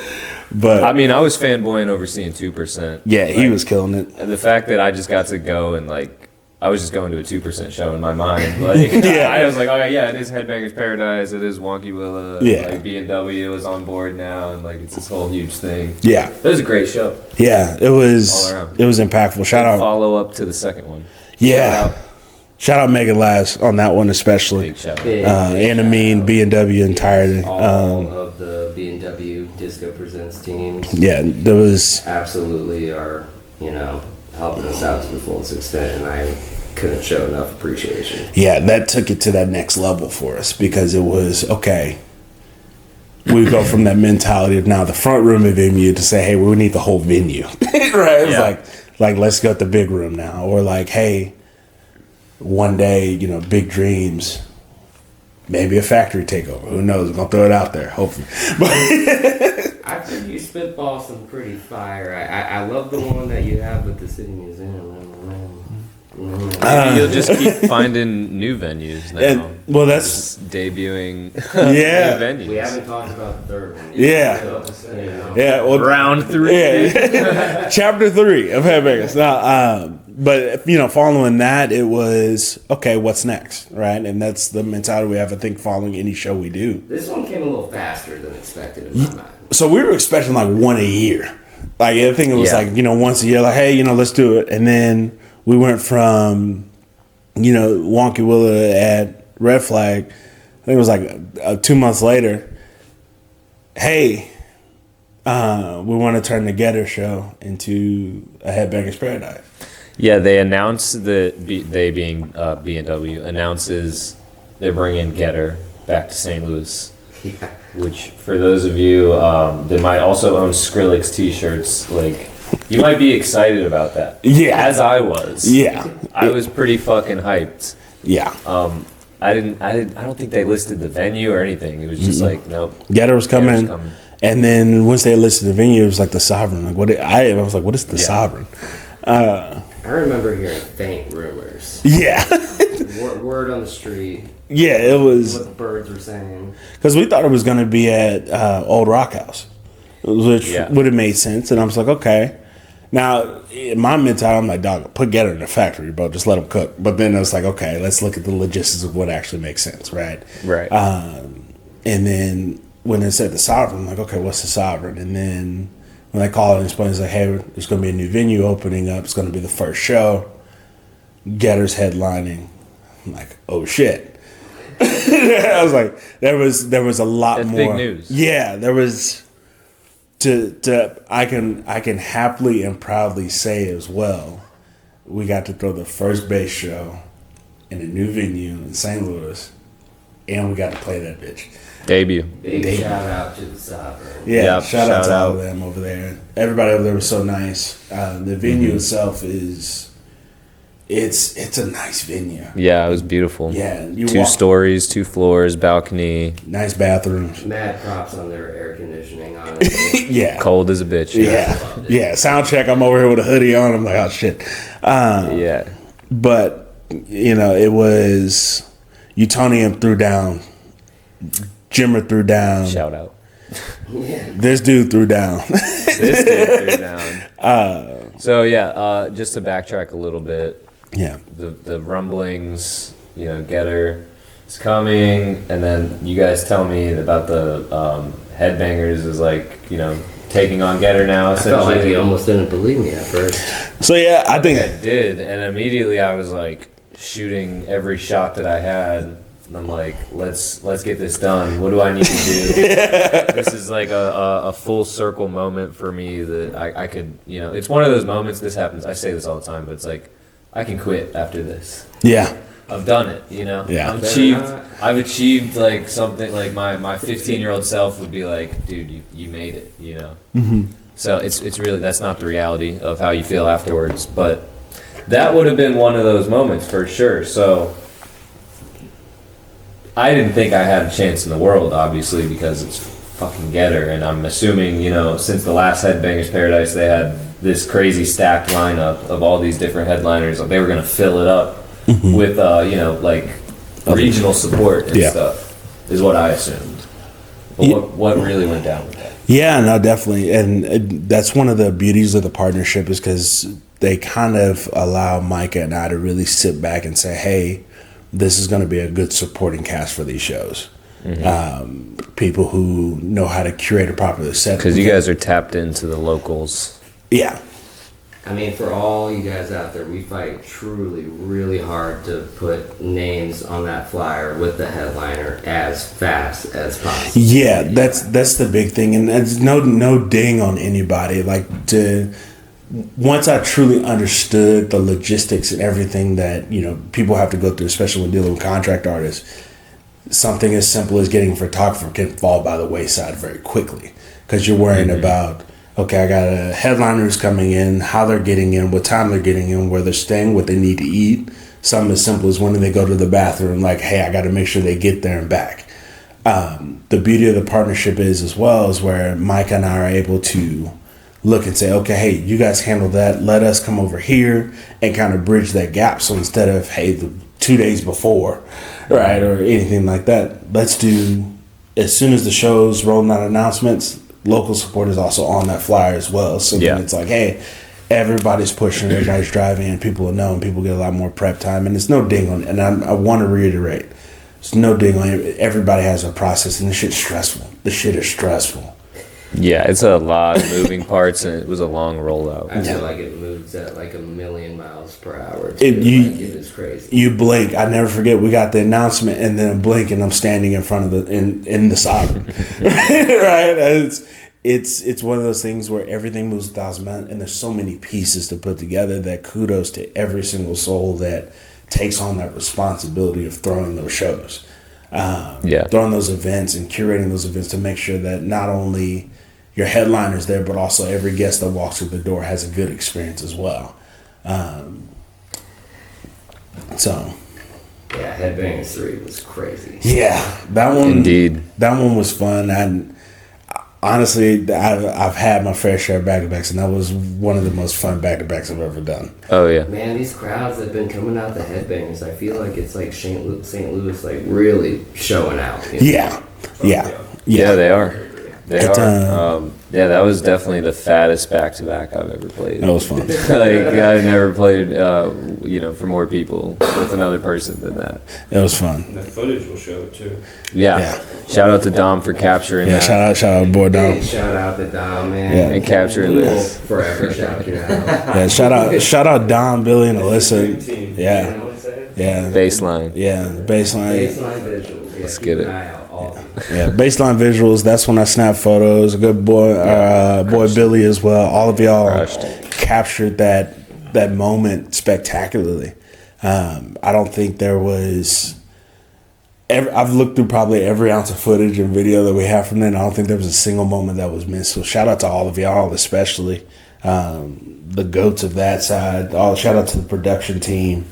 S2: But
S1: I mean, I was fanboying over seeing 2%.
S2: yeah, he was killing it.
S1: And the fact that I just got to go and like, I was just going to a 2% show in my mind. Like,
S2: Yeah.
S1: I was like, oh yeah, it is Headbangers Paradise. It is Wonky Willa.
S2: Yeah.
S1: Like B&W is on board now, and like it's this whole huge thing.
S2: Yeah,
S1: It was a great show.
S2: yeah, it was.
S1: All around.
S2: It was impactful. Shout out,
S1: Follow up to the second one.
S2: yeah. Shout out Megan Laz on that one especially.
S1: Big shout out.
S2: And Amin, B&W entirety.
S3: All of the B&W Disco Presents teams
S2: Yeah, there was.
S3: absolutely are, helping us out to the fullest extent, and I couldn't show enough appreciation.
S2: Yeah, that took it to that next level for us because it was okay. We go from that mentality of now the front room of venue to say, hey, we need the whole venue, right? It's
S1: Yeah.
S2: like let's go to the big room now, or like, hey, one day, big dreams, maybe a factory takeover. Who knows? I'm gonna throw it out there, hopefully.
S3: I think you spitball some pretty fire. I love the one that you have with the City Museum.
S1: You'll just keep finding new venues now.
S2: And, well, that's
S1: Just debuting
S2: Yeah.
S1: new venues.
S3: We haven't talked about the third one.
S2: Yeah.
S3: So,
S2: yeah. Well,
S1: Round 3.
S2: yeah, chapter 3 of Headbangers. Now, but following that, it was okay. What's next, right? And that's the mentality we have. I think following any show we do.
S3: This one came a little faster than expected in my mind.
S2: So we were expecting like one a year. Like I think it was
S1: Yeah.
S2: like once a year. Like hey, let's do it. And then we went from Wonky Willa at Red Flag. I think it was like 2 months later. Hey, we want to turn the Getter show into a Headbangers Paradise.
S1: Yeah, they announced that they being B&W announces they're bringing Getter back to St. Louis.
S3: Yeah.
S1: Which, for those of you that might also own Skrillex T-shirts, like you might be excited about that.
S2: Yeah.
S1: as I was.
S2: Yeah,
S1: I was pretty fucking hyped.
S2: yeah.
S1: I don't think they listed the venue or anything. It was just like, nope.
S2: Getter was coming.
S1: Getter's coming.
S2: And then once they listed the venue, it was like the Sovereign. Like I was like, what is the
S1: Yeah.
S2: Sovereign?
S3: I remember hearing faint rumors.
S2: Yeah,
S3: Word on the street.
S2: yeah. It was.
S3: What the birds were saying.
S2: Because we thought it was going to be at Old Rock House, which
S1: Yeah.
S2: would have made sense. And I was like, okay. Now, in my mentality, I'm like, dog, put Getter in the factory, bro. Just let them cook. But then I was like, okay, let's look at the logistics of what actually makes sense, right?
S1: Right.
S2: And then when they said the Sovereign, I'm like, okay, what's the Sovereign? And then when they call it and explain, it's like, hey, there's going to be a new venue opening up. It's going to be the first show. Getter's headlining. I'm like, oh, shit. I was like, there was a lot
S1: That's
S2: more
S1: big news.
S2: Yeah, there was I can happily and proudly say as well, we got to throw the first bass show in a new venue in St. Louis, and we got to play that bitch.
S1: Debut.
S3: Big shout out to the Sovereign.
S2: Yeah,
S1: Yep,
S2: shout out
S1: shout
S2: to all
S1: out.
S2: of them over there. Everybody over there was so nice. The venue itself it's a nice venue.
S1: Yeah, it was beautiful.
S2: Yeah, you
S1: 2
S2: walk-
S1: stories, 2 floors, balcony,
S2: Nice bathrooms.
S3: Mad props on their air conditioning, honestly.
S2: Yeah.
S1: cold as a bitch.
S2: Yeah. Yeah. Sound check. I'm over here with a hoodie on. I'm like, oh shit.
S1: Yeah.
S2: But it was Utonium threw down, Jimmer threw down,
S1: Shout out.
S3: Yeah.
S2: this dude threw down.
S1: This dude threw down. So yeah, just to backtrack a little bit,
S2: Yeah.
S1: the rumblings, Getter is coming, and then you guys tell me about the Headbangers is like, taking on Getter now.
S3: I felt like
S1: Essentially,
S3: you almost didn't believe me at first.
S2: So yeah, I think
S1: I did, and immediately I was like shooting every shot that I had. And I'm like, let's get this done. What do I need to do? This is like a full circle moment for me that I could, it's one of those moments. This happens. I say this all the time, but it's like I can quit after this.
S2: Yeah.
S1: I've done it, you know.
S2: Yeah.
S1: I've achieved like something like my 15-year-old self would be like, dude, you made it, you know. Mm-hmm. So it's really, that's not the reality of how you feel afterwards, but that would have been one of those moments for sure. So I didn't think I had a chance in the world, obviously, because it's fucking Getter, and I'm assuming, you know, since the last Headbangers Paradise, they had this crazy stacked lineup of all these different headliners. Like, they were gonna fill it up with, you know, like regional support and stuff, is what I assumed. But what really went down with that?
S2: Yeah, no, definitely, and that's one of the beauties of the partnership, is because they kind of allow Micah and I to really sit back and say, hey, this is going to be a good supporting cast for these shows. People who know how to curate a proper set.
S1: Because you guys are tapped into the locals.
S2: Yeah.
S3: I mean, for all you guys out there, we fight truly really hard to put names on that flyer with the headliner as fast as possible.
S2: Yeah, that's the big thing, and it's no ding on anybody. Like, once I truly understood the logistics and everything that, you know, people have to go through, especially when dealing with contract artists, something as simple as getting a photographer can fall by the wayside very quickly, because you're worrying about, okay, I got a headliner who's coming in, how they're getting in, what time they're getting in, where they're staying, what they need to eat. Something as simple as when they go to the bathroom, like, hey, I got to make sure they get there and back. The beauty of the partnership is, as well, is where Mike and I are able to look and say, okay, hey, you guys handle that. Let us come over here and kind of bridge that gap. So instead of, hey, the 2 days before, right, or anything like that, let's do, as soon as the show's rolling out announcements, local support is also on that flyer as well. So then it's like, hey, everybody's pushing, everybody's driving, and people will know, and people get a lot more prep time. And it's no ding on, and I want to reiterate, it's no ding on it. Everybody has a process, and this shit's stressful. This shit is stressful.
S1: Yeah, it's a lot of moving parts, and it was a long rollout.
S3: I feel like it moves at like 1,000,000 miles per hour.
S2: It
S3: is crazy.
S2: You blink. I never forget. We got the announcement, and then blink, and I'm standing in front of in the sovereign. Right? It's one of those things where everything moves 1,000 miles, and there's so many pieces to put together that kudos to every single soul that takes on that responsibility of throwing those shows, throwing those events and curating those events to make sure that not only your headliner's there, but also every guest that walks through the door has a good experience as well. So,
S3: yeah, Headbangers 3 was crazy.
S2: Yeah, that one.
S1: Indeed,
S2: that one was fun. And honestly, I've had my fair share of back-to-backs, and that was one of the most fun back-to-backs I've ever done.
S1: Oh yeah,
S3: man, these crowds that have been coming out the Headbangers, I feel like it's like St. Louis, like really showing out. You know?
S1: Yeah, they are. They are. Yeah, that was definitely the fattest back-to-back I've ever played.
S2: That was fun.
S1: Like, I never played, you know, for more people with another person than that.
S2: It was fun.
S5: And that footage will show it too.
S1: Yeah. Shout out to Dom for capturing that.
S2: Shout out, boy, Dom.
S3: Hey, shout out to Dom, man.
S2: Yeah.
S1: And capturing this.
S3: Forever shout you out.
S2: Yeah, shout out Dom, Billy, and Alyssa. Yeah.
S3: You know what I'm saying?
S2: Yeah.
S1: Baseline.
S2: Yeah, baseline.
S3: Baseline visuals. Yeah,
S1: Let's
S3: keep
S1: get
S3: an
S1: it.
S3: eye out, all of them.
S2: Yeah, baseline visuals. That's when I snap photos. A good boy, boy Billy as well. All of y'all captured that moment spectacularly. I don't think there was. I've looked through probably every ounce of footage and video that we have from then. I don't think there was a single moment that was missed. So shout out to all of y'all, especially the goats of that side. Shout out to the production team.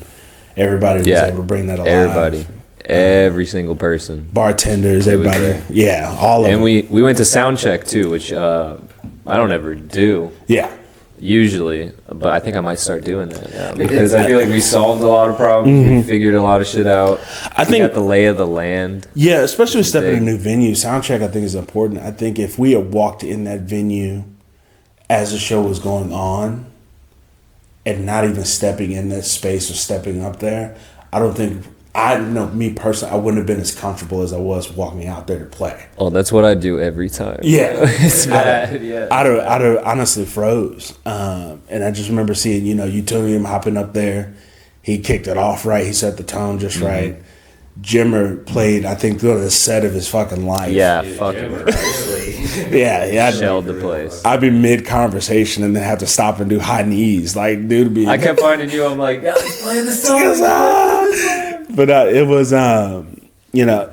S2: Everybody was able to bring that alive.
S1: Everybody. Every single person.
S2: Bartenders, everybody. Yeah, all of them.
S1: And we went to sound check too, which I don't ever do.
S2: Yeah.
S1: Usually, but I think I might start doing that now because I feel like we solved a lot of problems. We figured a lot of shit out.
S2: I think
S1: got the lay of the land.
S2: Yeah, especially stepping in a new venue. Soundcheck, I think, is important. I think if we had walked in that venue as the show was going on and not even stepping in that space or stepping up there, I don't think. I know me personally, I wouldn't have been as comfortable as I was walking out there to play.
S1: Oh, that's what I do every time.
S2: Yeah,
S1: it's bad. Yeah,
S2: I'd have honestly froze. And I just remember seeing, you know, Utilium hopping up there. He kicked it off right. He set the tone just right. Jimmer played, I think, through the set of his fucking life.
S1: Yeah,
S3: Dude,
S1: fucking
S3: Jim really-
S2: Yeah.
S1: shelled the place.
S2: I'd be mid conversation and then have to stop and do high knees. Like, dude, be.
S1: I kept finding you. I'm like, yeah, he's playing the song.
S2: But it was, you know,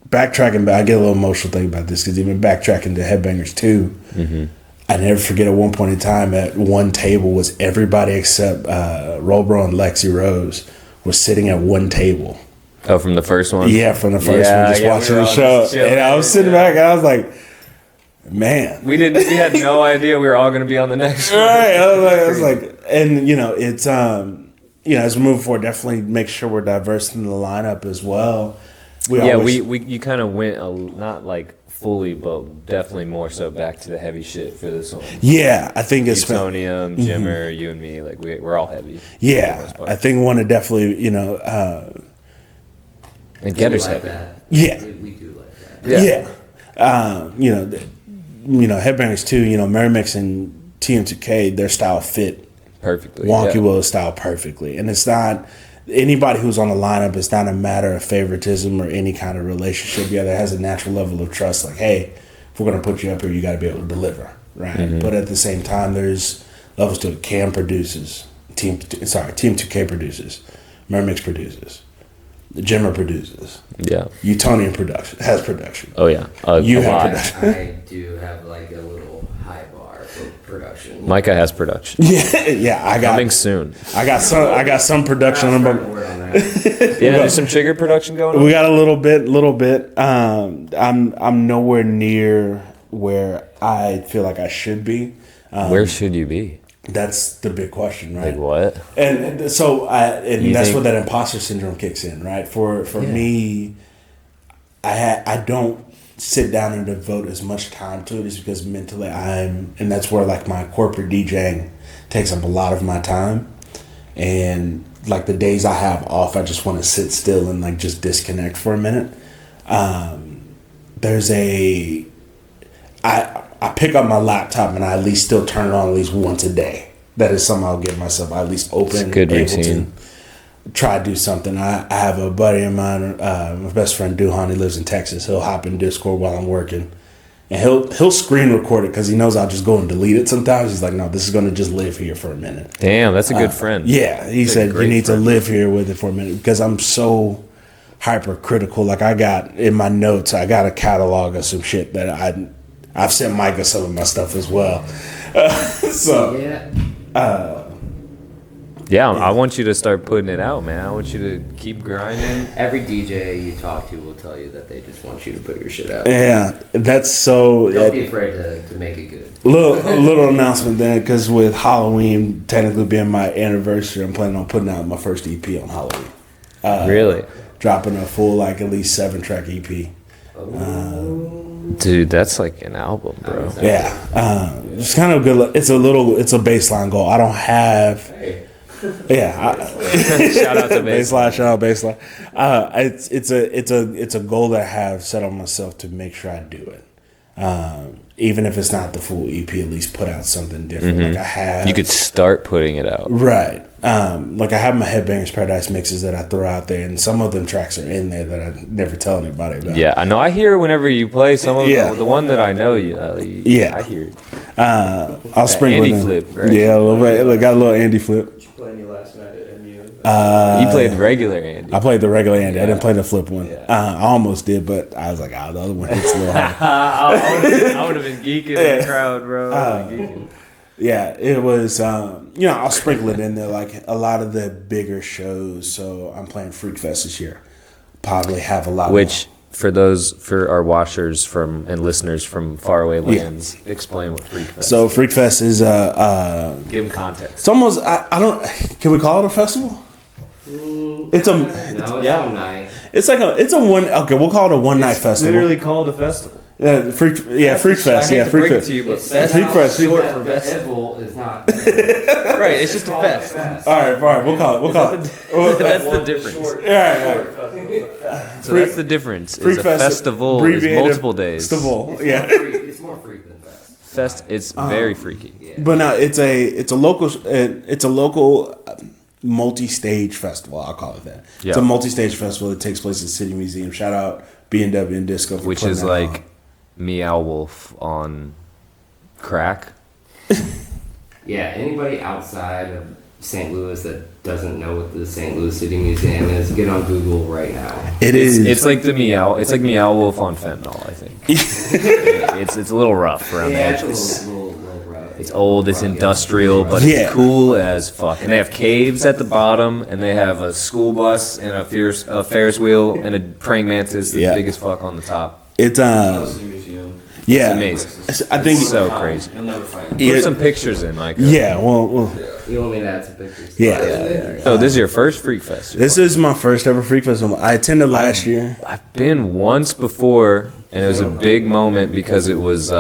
S2: backtracking back. I get a little emotional thinking about this because even backtracking to Headbangers 2, I never forget at one point in time at one table was everybody except Robro and Lexi Rose was sitting at one table.
S1: Oh, from the first one?
S2: Yeah, from the first one, just watching the show. And I was sitting back and I was like, man.
S1: We had no idea we were all going to be on the next one.
S2: Right. I was like, and it's, as we move forward, definitely make sure we're diverse in the lineup as well.
S1: You kind of went, not like fully, but definitely more so back to the heavy shit for this one.
S2: Yeah, I think it's
S1: Plutonium, Jimmer, you and me, like we're all heavy.
S2: Yeah, I think we want to definitely,
S1: and
S3: We
S1: Getter's
S3: like
S1: heavy.
S3: that.
S2: Yeah.
S3: We do like that.
S2: Headbangers too. Merry Mix and TM2K, their style fit
S1: Perfectly.
S2: Wonky
S1: yeah.
S2: Will's style perfectly, and it's not anybody who's on the lineup. It's not a matter of favoritism or any kind of relationship. Yeah, there has a natural level of trust. Like, hey, if we're gonna put you up here, you got to be able to deliver, right?
S1: Mm-hmm.
S2: But at the same time, there's levels to it. Cam produces, TM2K produces, Merry Mix produces, the Jimmer produces,
S1: Yeah.
S2: Utonian has production.
S1: Oh yeah.
S2: You
S1: a
S2: have
S1: lot.
S2: production.
S3: I do have like a little high bar for production.
S1: Micah has production.
S2: Yeah, I got
S1: Coming soon.
S2: I got some production on
S3: Starting to
S2: them.
S3: work on that.
S1: Yeah, there's some Trigger production going on.
S2: We got a little bit. I'm nowhere near where I feel like I should be.
S1: Where should you be?
S2: That's the big question, right?
S1: Like what?
S2: And so
S1: You
S2: that's
S1: think-
S2: where that imposter syndrome kicks in, right? For me, I don't sit down and devote as much time to it is because mentally and that's where like my corporate DJing takes up a lot of my time. And like the days I have off, I just want to sit still and like just disconnect for a minute. I pick up my laptop and I at least still turn it on at least once a day. That is something I'll give myself. I at least open,
S1: It's a good
S2: able
S1: routine.
S2: to try to do something. I have a buddy of mine, my best friend Duhan. He lives in Texas. He'll hop in Discord while I'm working, and he'll screen record it because he knows I'll just go and delete it. Sometimes he's like, "No, this is going to just live here for a minute."
S1: Damn, that's a good friend.
S2: Yeah, he
S1: That's a
S2: said you
S1: great
S2: need
S1: friend.
S2: to live here with it for a minute because I'm so hypercritical. Like I got in my notes, I got a catalog of some shit that I've sent Micah some of my stuff as well. So
S3: Yeah.
S1: Yeah, I want you to start putting it out, man. I want you to keep grinding.
S3: Every DJ you talk to will tell you that they just want you to put your shit out.
S2: yeah, that's so.
S3: Don't be afraid to make it good.
S2: Little announcement then, because with Halloween technically being my anniversary, I'm planning on putting out my first EP on Halloween.
S1: Really?
S2: Dropping a full like at least 7-track EP.
S1: Dude, that's like an album, bro.
S2: Yeah, it's kind of good. It's a baseline goal. I don't have. Yeah,
S1: Shout out to
S2: baseline. Shout out baseline. It's a goal that I have set on myself to make sure I do it. Even if it's not the full EP, at least put out something different. Like I have.
S1: You could start putting it out.
S2: Right. Like I have my Headbangers Paradise mixes that I throw out there, and some of them tracks are in there that I never tell anybody about.
S1: Yeah, I know. I hear whenever you play some of
S2: Yeah.
S1: the one that I know you.
S2: Yeah.
S1: I hear it.
S2: I'll sprinkle
S1: Andy
S2: it in.
S1: flip, right?
S2: Yeah, a little bit. Like, got a little Andy flip.
S5: Playing you last night at MU.
S1: You played regular Andy.
S2: I played the regular Andy. I didn't play the flip one. I almost did, but I was like, the other one hits a little hard.
S1: I would have been geeking in the crowd, bro. Geeking.
S2: Yeah, it was, I'll sprinkle it in there like a lot of the bigger shows. So I'm playing Freak Fest this year. Probably have a lot
S1: Which, for our watchers and listeners from faraway lands, explain what Freak Fest
S2: So
S1: is.
S2: Freak Fest is
S1: Give them context.
S2: it's almost I don't can we call it a festival? It's a
S3: No, it's one night.
S2: it's a one okay, we'll call it a one night festival.
S5: Literally called a festival.
S2: Freak Fest, yeah, Freak Fest.
S5: but
S2: Freak Fest.
S5: short for festival.
S3: Festival is not.
S5: Right, it's just a fest.
S2: All right, we'll call it.
S1: That's the difference.
S2: All right.
S1: So that's the difference.
S2: Freak
S1: It's a
S2: Fest,
S1: festival is
S2: abbreviated
S1: multiple days.
S2: Festival, yeah.
S3: It's more freak than fest.
S1: It's very freaky.
S2: But no, it's a local multi-stage festival. I'll call it that.
S1: Yeah.
S2: It's a multi-stage festival that takes place at City Museum. Shout out B&W and Disco for
S1: Which
S2: putting
S1: is
S2: that
S1: like
S2: on.
S1: Meow Wolf on crack.
S3: Yeah, anybody outside of St. Louis that doesn't know what the St. Louis City Museum is, get on Google right now.
S2: It is.
S1: It's like the Meow. It's like Meow Wolf on fentanyl, I think. it's a little rough around the
S3: Yeah, it's
S1: edges.
S3: a little rough.
S1: It's old, it's
S3: Rugged.
S1: industrial, but
S2: Yeah.
S1: it's cool as fuck. And they have caves at the bottom, and they have a school bus and a Ferris wheel and a praying mantis that's
S2: Yeah.
S1: big as fuck on the top.
S2: It's
S5: Museum.
S2: yeah.
S1: It's amazing.
S2: I think
S1: It's so crazy.
S5: You'll never find it.
S2: Yeah.
S1: Put some pictures in, Mike.
S2: yeah. Well,
S3: You want me to add some pictures?
S2: yeah.
S1: So this is your first Freak Fest?
S2: This is my first ever Freak Festival. I attended last year.
S1: I've been once before, and it was a big moment because it was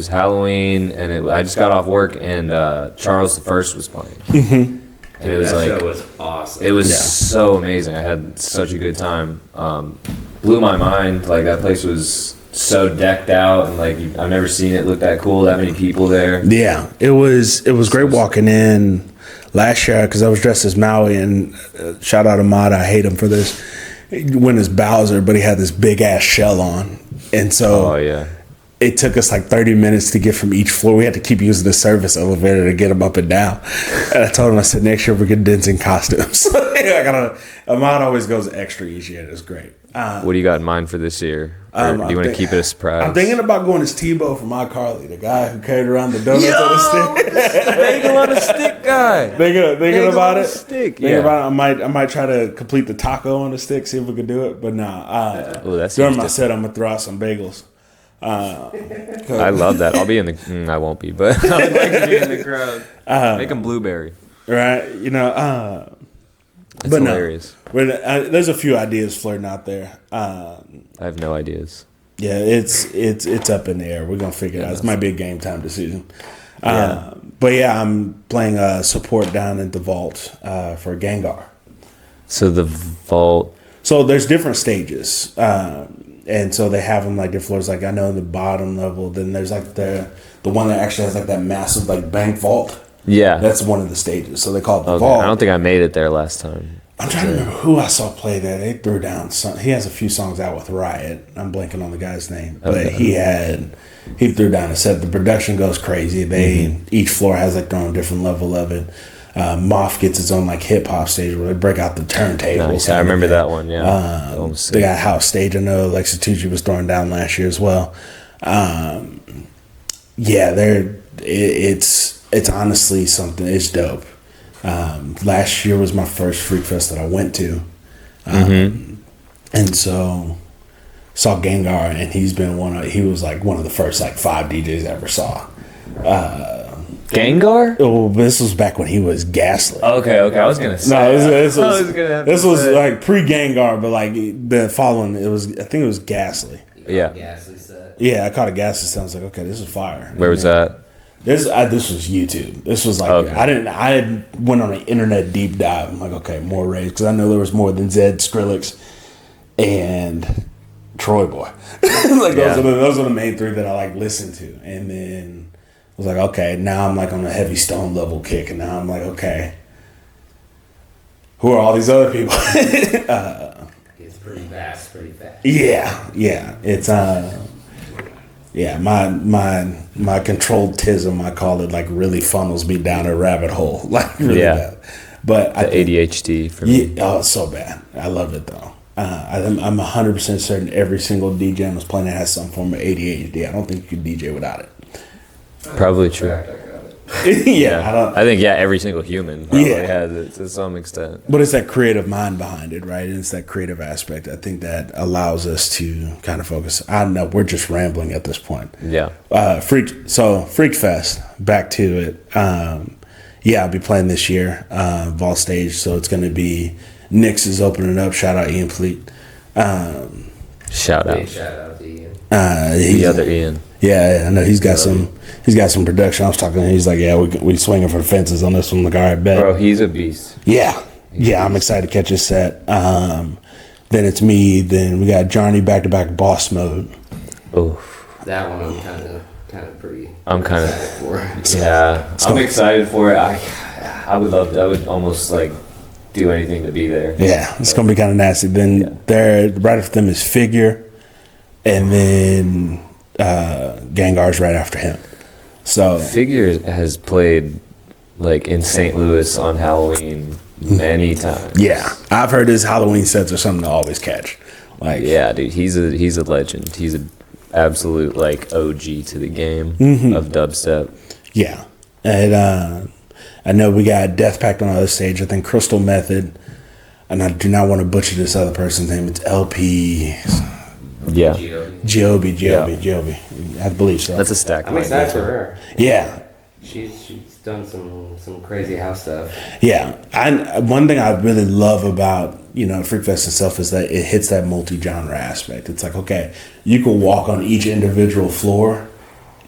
S1: Halloween, and I just got off work, and Charles the First was playing, and it was
S3: that
S1: like
S3: show was awesome.
S1: it was
S2: Yeah.
S1: so amazing. I had such a good time. Blew my mind. Like that place was so decked out, and like I've never seen it look that cool. That many people there.
S2: Yeah, it was great walking in last year because I was dressed as Maui, and shout out to Ahmad, I hate him for this. He went as Bowser, but he had this big ass shell on, and so
S1: Oh yeah.
S2: it took us like 30 minutes to get from each floor. We had to keep using the service elevator to get him up and down. And I told him, I said, next year we're getting dancing costumes. Ahmad always goes extra each year. It's great.
S1: What do you got in mind for this year? Or do you want to keep it a surprise?
S2: I'm thinking about going as Tebow from iCarly, the guy who carried around the donuts on a stick.
S1: Bagel on a stick guy.
S2: Thinking
S1: Bagel
S2: about
S1: on a
S2: it.
S1: stick.
S2: Thinking
S1: Yeah.
S2: about it. I might try to complete the taco on the stick, see if we could do it. But nah.
S1: Oh, that
S2: During
S1: seems
S2: my set, I'm gonna throw out some bagels.
S1: I love that. I'll be in the. I won't be, but I would like to be in the crowd. Make them blueberry.
S2: Right?
S1: It's
S2: But no.
S1: hilarious.
S2: There's a few ideas flirting out there.
S1: I have no ideas.
S2: Yeah, it's up in the air. We're gonna figure it out. This might be a game time decision. But yeah, I'm playing support down at the vault for Gengar.
S1: So the vault.
S2: So there's different stages, and so they have them like different floors. Like I know the bottom level. Then there's like the one that actually has like that massive like bank vault.
S1: Yeah.
S2: That's one of the stages. So they call it the
S1: Okay.
S2: vault.
S1: I don't think I made it there last time.
S2: I'm trying to remember who I saw play there. They threw down some. He has a few songs out with Riot. I'm blanking on the guy's name, but he threw down a set. The production goes crazy. Each floor has like their own different level of it. Moth gets its own like hip hop stage where they break out the turntables.
S1: Nice. I remember that one. Yeah. That one was sick.
S2: They got house stage. I know Lex Tucci was throwing down last year as well. It's honestly something. It's dope. Last year was my first Freak Fest that I went to, and so saw Gengar, and he was like one of the first like 5 DJs I ever saw.
S1: Gengar?
S2: Oh, this was back when he was Gaslit.
S1: Okay. I was gonna say.
S2: No, this
S1: I was gonna have to
S2: this was
S1: say.
S2: like pre Gengar, but like the following, I think it was Ghastly.
S1: Yeah.
S3: Ghastly set.
S2: Yeah, I caught a Ghastly. So I was like, okay, this is fire.
S1: Where was that?
S2: This was YouTube. This was like
S1: Okay.
S2: I went on an internet deep dive. I'm like, okay, more raids because I know there was more than Zed, Skrillex, and Troy Boy. Like those are the main 3 that I like listened to. And then I was like, okay, now I'm like on a heavy stone level kick, and now I'm like, okay, who are all these other people?
S3: It's pretty vast, pretty fast.
S2: Yeah, it's yeah, my controlled tism, I call it, like really funnels me down a rabbit hole, like really bad. But
S1: The ADHD for me.
S2: yeah, it's so bad. I love it though. I'm 100% certain every single DJ on this planet has some form of ADHD. I don't think you can DJ without it.
S1: Probably true.
S2: Yeah,
S1: I think every single human probably
S2: Yeah.
S1: has it to some extent.
S2: but it's that creative mind behind it, right? And it's that creative aspect. I think that allows us to kind of focus. I don't know, we're just rambling at this point.
S1: Yeah.
S2: Freak Fest, back to it. I'll be playing this year, Vault Stage, so it's going to be Nyx is opening up. Shout out Ian Fleet.
S1: Shout
S3: Big
S1: out.
S3: shout out to Ian.
S1: The other Ian.
S2: Yeah, I know he's got some production. I was talking to him. He's like, yeah, we swinging for the fences on this one. I'm like, all right, bet.
S1: Bro, he's a beast.
S2: Yeah, I'm excited to catch his set. Then it's me. Then we got Johnny back to back Boss Mode.
S1: Oh.
S3: That one I'm kind of pretty.
S1: I'm kind
S3: excited
S1: of
S3: for.
S1: yeah. I'm excited for it. I would love. I would almost like do anything to be there.
S2: Yeah, it's gonna be kind of nasty. Then there, right after them is Figure, and then Gengar's right after him. So
S1: Figure has played like in St. Louis on Halloween many times.
S2: yeah, I've heard his Halloween sets are something to always catch. Like
S1: Yeah, dude, he's a legend. He's an absolute like OG to the game of dubstep.
S2: yeah, and I know we got Death Pact on the other stage. I think Crystal Method, and I do not want to butcher this other person's name. It's LP.
S1: Yeah,
S2: Giobi. I believe so.
S1: that's a stack.
S3: I'm excited for her.
S2: Yeah,
S3: She's done some crazy house stuff.
S2: yeah. One thing I really love about Freak Fest itself is that it hits that multi-genre aspect. It's like, okay, you can walk on each individual floor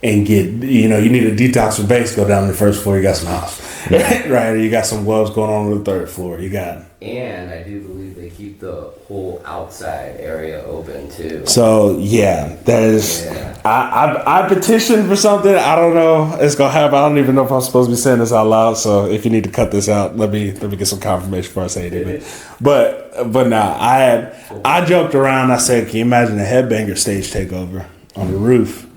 S2: and get, you need a detox for bass, go down to the first floor, you got some house. Right? Or you got some webs going on the third floor. You got.
S3: And I do believe they keep the whole outside area open too.
S2: So yeah, that is.
S3: Yeah.
S2: I petitioned for something. I don't know. It's gonna happen. I don't even know if I'm supposed to be saying this out loud. So if you need to cut this out, let me get some confirmation before I say anything. But nah, I joked around. I said, can you imagine a headbanger stage takeover on the roof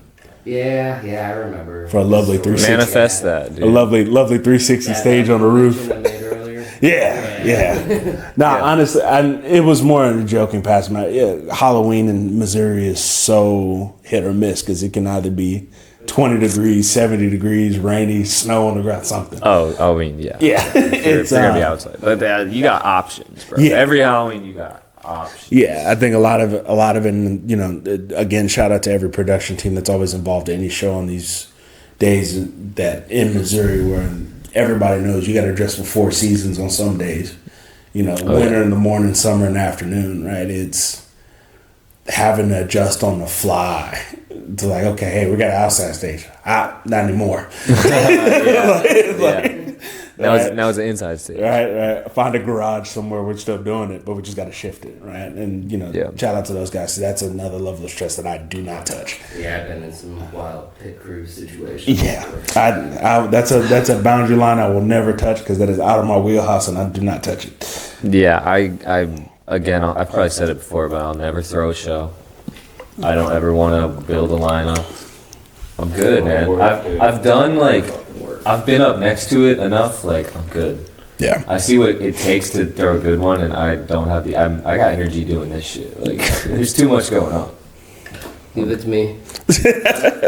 S3: Yeah, I remember.
S2: for a lovely 360?
S1: Manifest that, dude.
S2: A lovely 360 stage on the roof.
S3: I made earlier.
S2: Yeah. Honestly, it was more in a joking past. Halloween in Missouri is so hit or miss because it can either be 20 degrees, 70 degrees, rainy, snow on the ground, something.
S1: Oh, I mean, yeah.
S2: Yeah.
S1: It's gonna be outside, but you got options, bro.
S2: Yeah.
S1: Every Halloween you got options.
S2: Yeah, I think a lot of it, again, shout out to every production team that's always involved in any show on these days that in Missouri where everybody knows you got to dress for 4 seasons on some days. Winter in the morning, summer in the afternoon, right? It's having to adjust on the fly to like, okay, hey, we got an outside stage. Not anymore.
S1: Now it's an inside stage.
S2: Right. Find a garage somewhere. We're still doing it, but we just got to shift it, right? And shout out to those guys. That's another level of stress that I do not touch.
S3: Yeah, I've been in some wild pit crew situations.
S2: Yeah, that's a boundary line I will never touch because that is out of my wheelhouse, and I do not touch it.
S1: Yeah, I've probably said it before, but I'll never throw a show. I don't ever want to build a lineup. I'm good, man. I've done I've been up next to it enough. I'm good.
S2: Yeah.
S1: I see what it takes to throw a good one, and I don't have I got energy doing this shit. There's too much going on.
S3: Give it to me.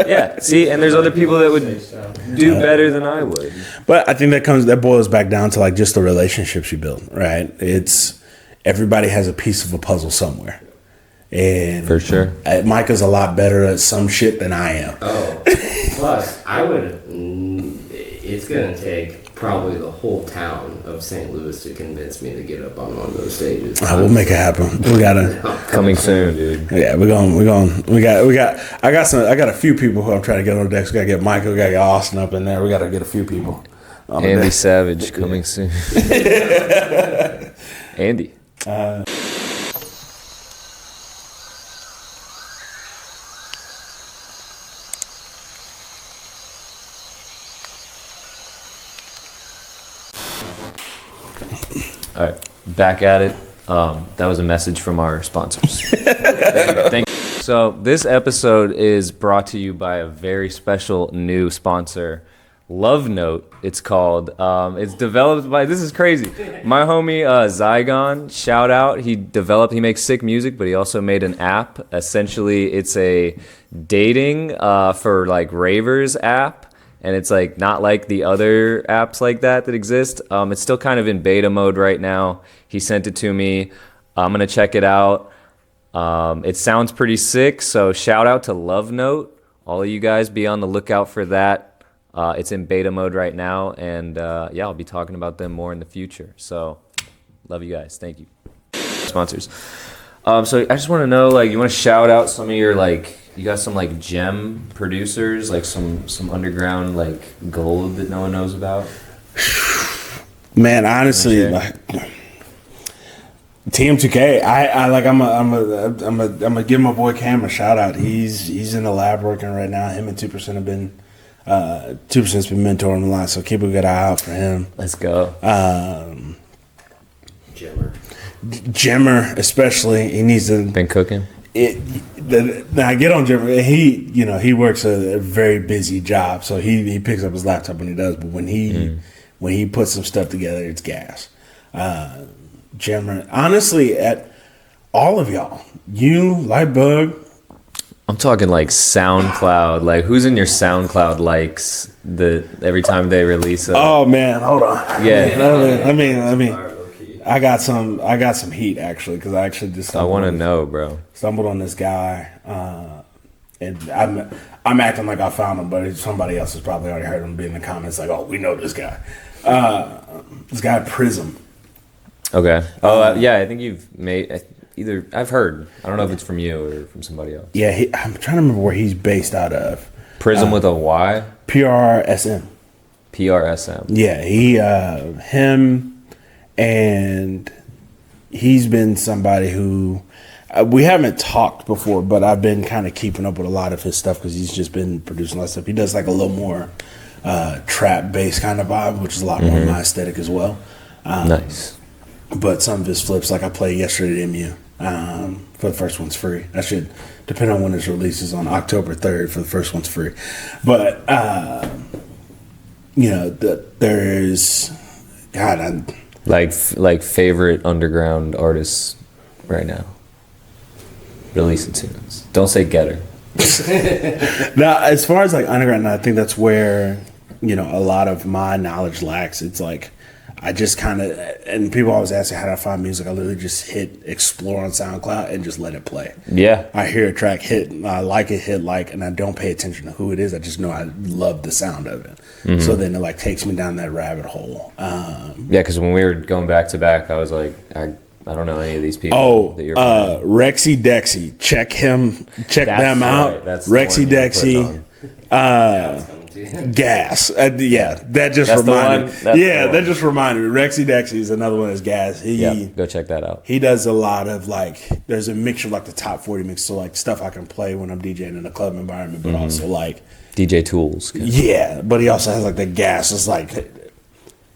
S1: Yeah. See, and there's other people that would do better than I would.
S2: But I think that boils back down to just the relationships you build, right? It's everybody has a piece of a puzzle somewhere. And
S1: For sure.
S2: Micah's a lot better at some shit than I am.
S3: Oh, plus it's gonna take probably the whole town of St. Louis to convince me to get up on one of those stages.
S2: We'll make it happen. We gotta.
S1: Coming soon, dude.
S2: Yeah, we got. I got a few people who I'm trying to get on the decks. We gotta get Michael. We gotta get Austin up in there. We gotta get a few people.
S1: Andy Savage coming soon. Andy. All right, back at it. That was a message from our sponsors. Thank you. So this episode is brought to you by a very special new sponsor, Love Note. It's called. It's developed by. This is crazy. My homie Zygon. Shout out. He makes sick music, but he also made an app. Essentially, it's a dating for ravers app. And it's not like the other apps like that exist. It's still kind of in beta mode right now. He sent it to me. I'm gonna check it out. It sounds pretty sick. So shout out to Love Note. All of you guys be on the lookout for that. It's in beta mode right now, and I'll be talking about them more in the future. So love you guys. Thank you. Sponsors. So I just want to know, you want to shout out some of your you got some gem producers, some underground gold that no one knows about?
S2: Man, honestly, TM2K. I'm gonna give my boy Cam a shout out. He's in the lab working right now. Him and 2% have been 2%'s been mentoring a lot, so keep a good eye out for him.
S1: Let's go.
S2: Jimmer, especially, he needs to.
S1: Been cooking.
S2: Now I get on Jimmer. He works a very busy job, so he picks up his laptop when he does. But when he puts some stuff together, it's gas. Jimmer, honestly, at all of y'all, you Lightbug.
S1: I'm talking like SoundCloud. Like, who's in your SoundCloud likes every time they release a...
S2: Oh man, hold on.
S1: Yeah.
S2: I mean, I got some heat actually because I actually just.
S1: I want to know, bro.
S2: Stumbled on this guy, and I'm acting like I found him, but somebody else has probably already heard him be in the comments like, "Oh, we know this guy." This guy Prism.
S1: Okay. Oh, yeah. I think you've made either. I've heard. I don't know if it's from you or from somebody else.
S2: Yeah, I'm trying to remember where he's based out of.
S1: Prism with a Y.
S2: PRSM.
S1: PRSM.
S2: Yeah, him, and he's been somebody who we haven't talked before, but I've been kind of keeping up with a lot of his stuff because he's just been producing a lot of stuff. He does like a little more trap bass kind of vibe, which is a lot more my aesthetic as well.
S1: Nice.
S2: But some of his flips, like I played yesterday at MU, for the first one's free. That should depend on when it releases on October 3rd. For the first one's free, but there's God.
S1: Like favorite underground artists right now. Releasing tunes. Don't say Getter.
S2: Now, as far as like underground, I think that's where a lot of my knowledge lacks. It's like I just kind of, and people always ask me how do I find music. I literally just hit explore on SoundCloud and just let it play.
S1: Yeah.
S2: I hear a track, I like it, and I don't pay attention to who it is. I just know I love the sound of it. Mm-hmm. So then it like takes me down that rabbit hole.
S1: Yeah, because when we were going back to back, I was like, I don't know any of these people.
S2: Oh,
S1: that you're
S2: Rexy Dexy. Check them out.
S1: That's
S2: Rexy Dexy. Gas. That just reminded me. That just reminded me. Rexy Dexy is another one that's Gas.
S1: Go check that out.
S2: He does a lot of like, there's a mixture of like the top 40 mix, so like stuff I can play when I'm DJing in a club environment, but also like
S1: DJ tools.
S2: Yeah, but he also has like the Gas. It's like,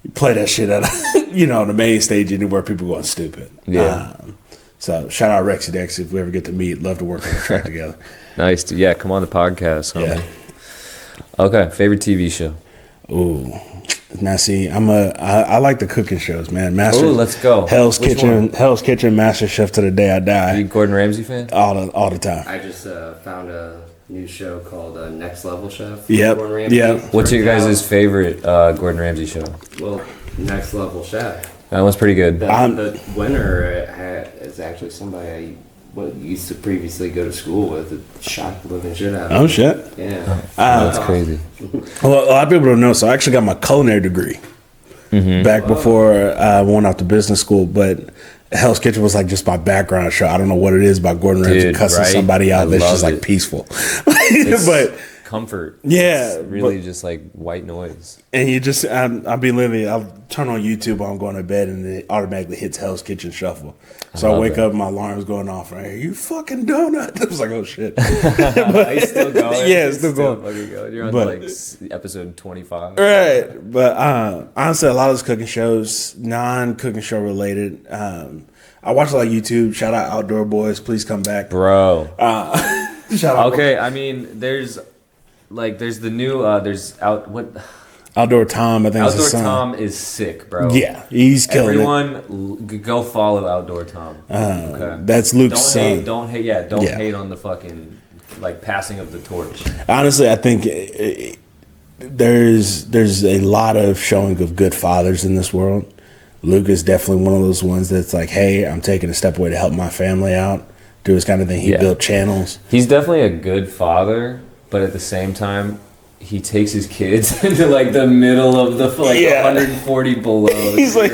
S2: you play that shit at the main stage anywhere people going stupid.
S1: Yeah.
S2: So shout out Rexy Dexy if we ever get to meet. Love to work on a track together.
S1: Nice. Yeah, come on the podcast, homie. Yeah. Okay, favorite TV show.
S2: Ooh, now see, I like the cooking shows, man.
S1: Ooh, let's go.
S2: Hell's Kitchen, Master Chef to the day I die.
S1: Are you a Gordon Ramsay fan?
S2: All the time.
S3: I just found a new show called Next Level Chef.
S2: Yep. Yep.
S1: What's your guys' favorite Gordon Ramsay show?
S3: Well, Next Level Chef.
S1: That one's pretty good.
S3: The winner is actually somebody I used to previously go to school with. It shocked the living shit out of me.
S2: Oh, shit.
S3: Yeah.
S1: That's crazy.
S2: Well, a lot of people don't know, so I actually got my culinary degree back before I went off to business school, but Hell's Kitchen was like just my background show. I don't know what it is about Gordon Ramsay cussing somebody out that's just like peaceful. But
S1: comfort.
S2: Yeah.
S1: It's really just like white noise.
S2: And you just, I'll turn on YouTube while I'm going to bed and it automatically hits Hell's Kitchen Shuffle. So I wake up, my alarm's going off. Right, you fucking donut. I was like, oh shit.
S1: Are you still going?
S2: Yeah, it's still going.
S1: You're on like episode 25.
S2: Right. But honestly, a lot of those cooking shows, non-cooking show related. I watch a lot of YouTube. Shout out Outdoor Boys. Please come back.
S1: Bro.
S2: Shout out.
S1: Okay, I mean, there's the new,
S2: Outdoor Tom, I think
S1: Outdoor
S2: is his son.
S1: Tom is sick, bro.
S2: Yeah, he's killing
S1: Everyone, go follow Outdoor Tom. Okay.
S2: That's Luke's son.
S1: Don't hate on the fucking like passing of the torch.
S2: Honestly, I think there's a lot of showing of good fathers in this world. Luke is definitely one of those ones that's like, hey, I'm taking a step away to help my family out. Do this kind of thing. He built channels.
S1: He's definitely a good father, but at the same time, he takes his kids into like the middle of the 140 below.
S2: He's like,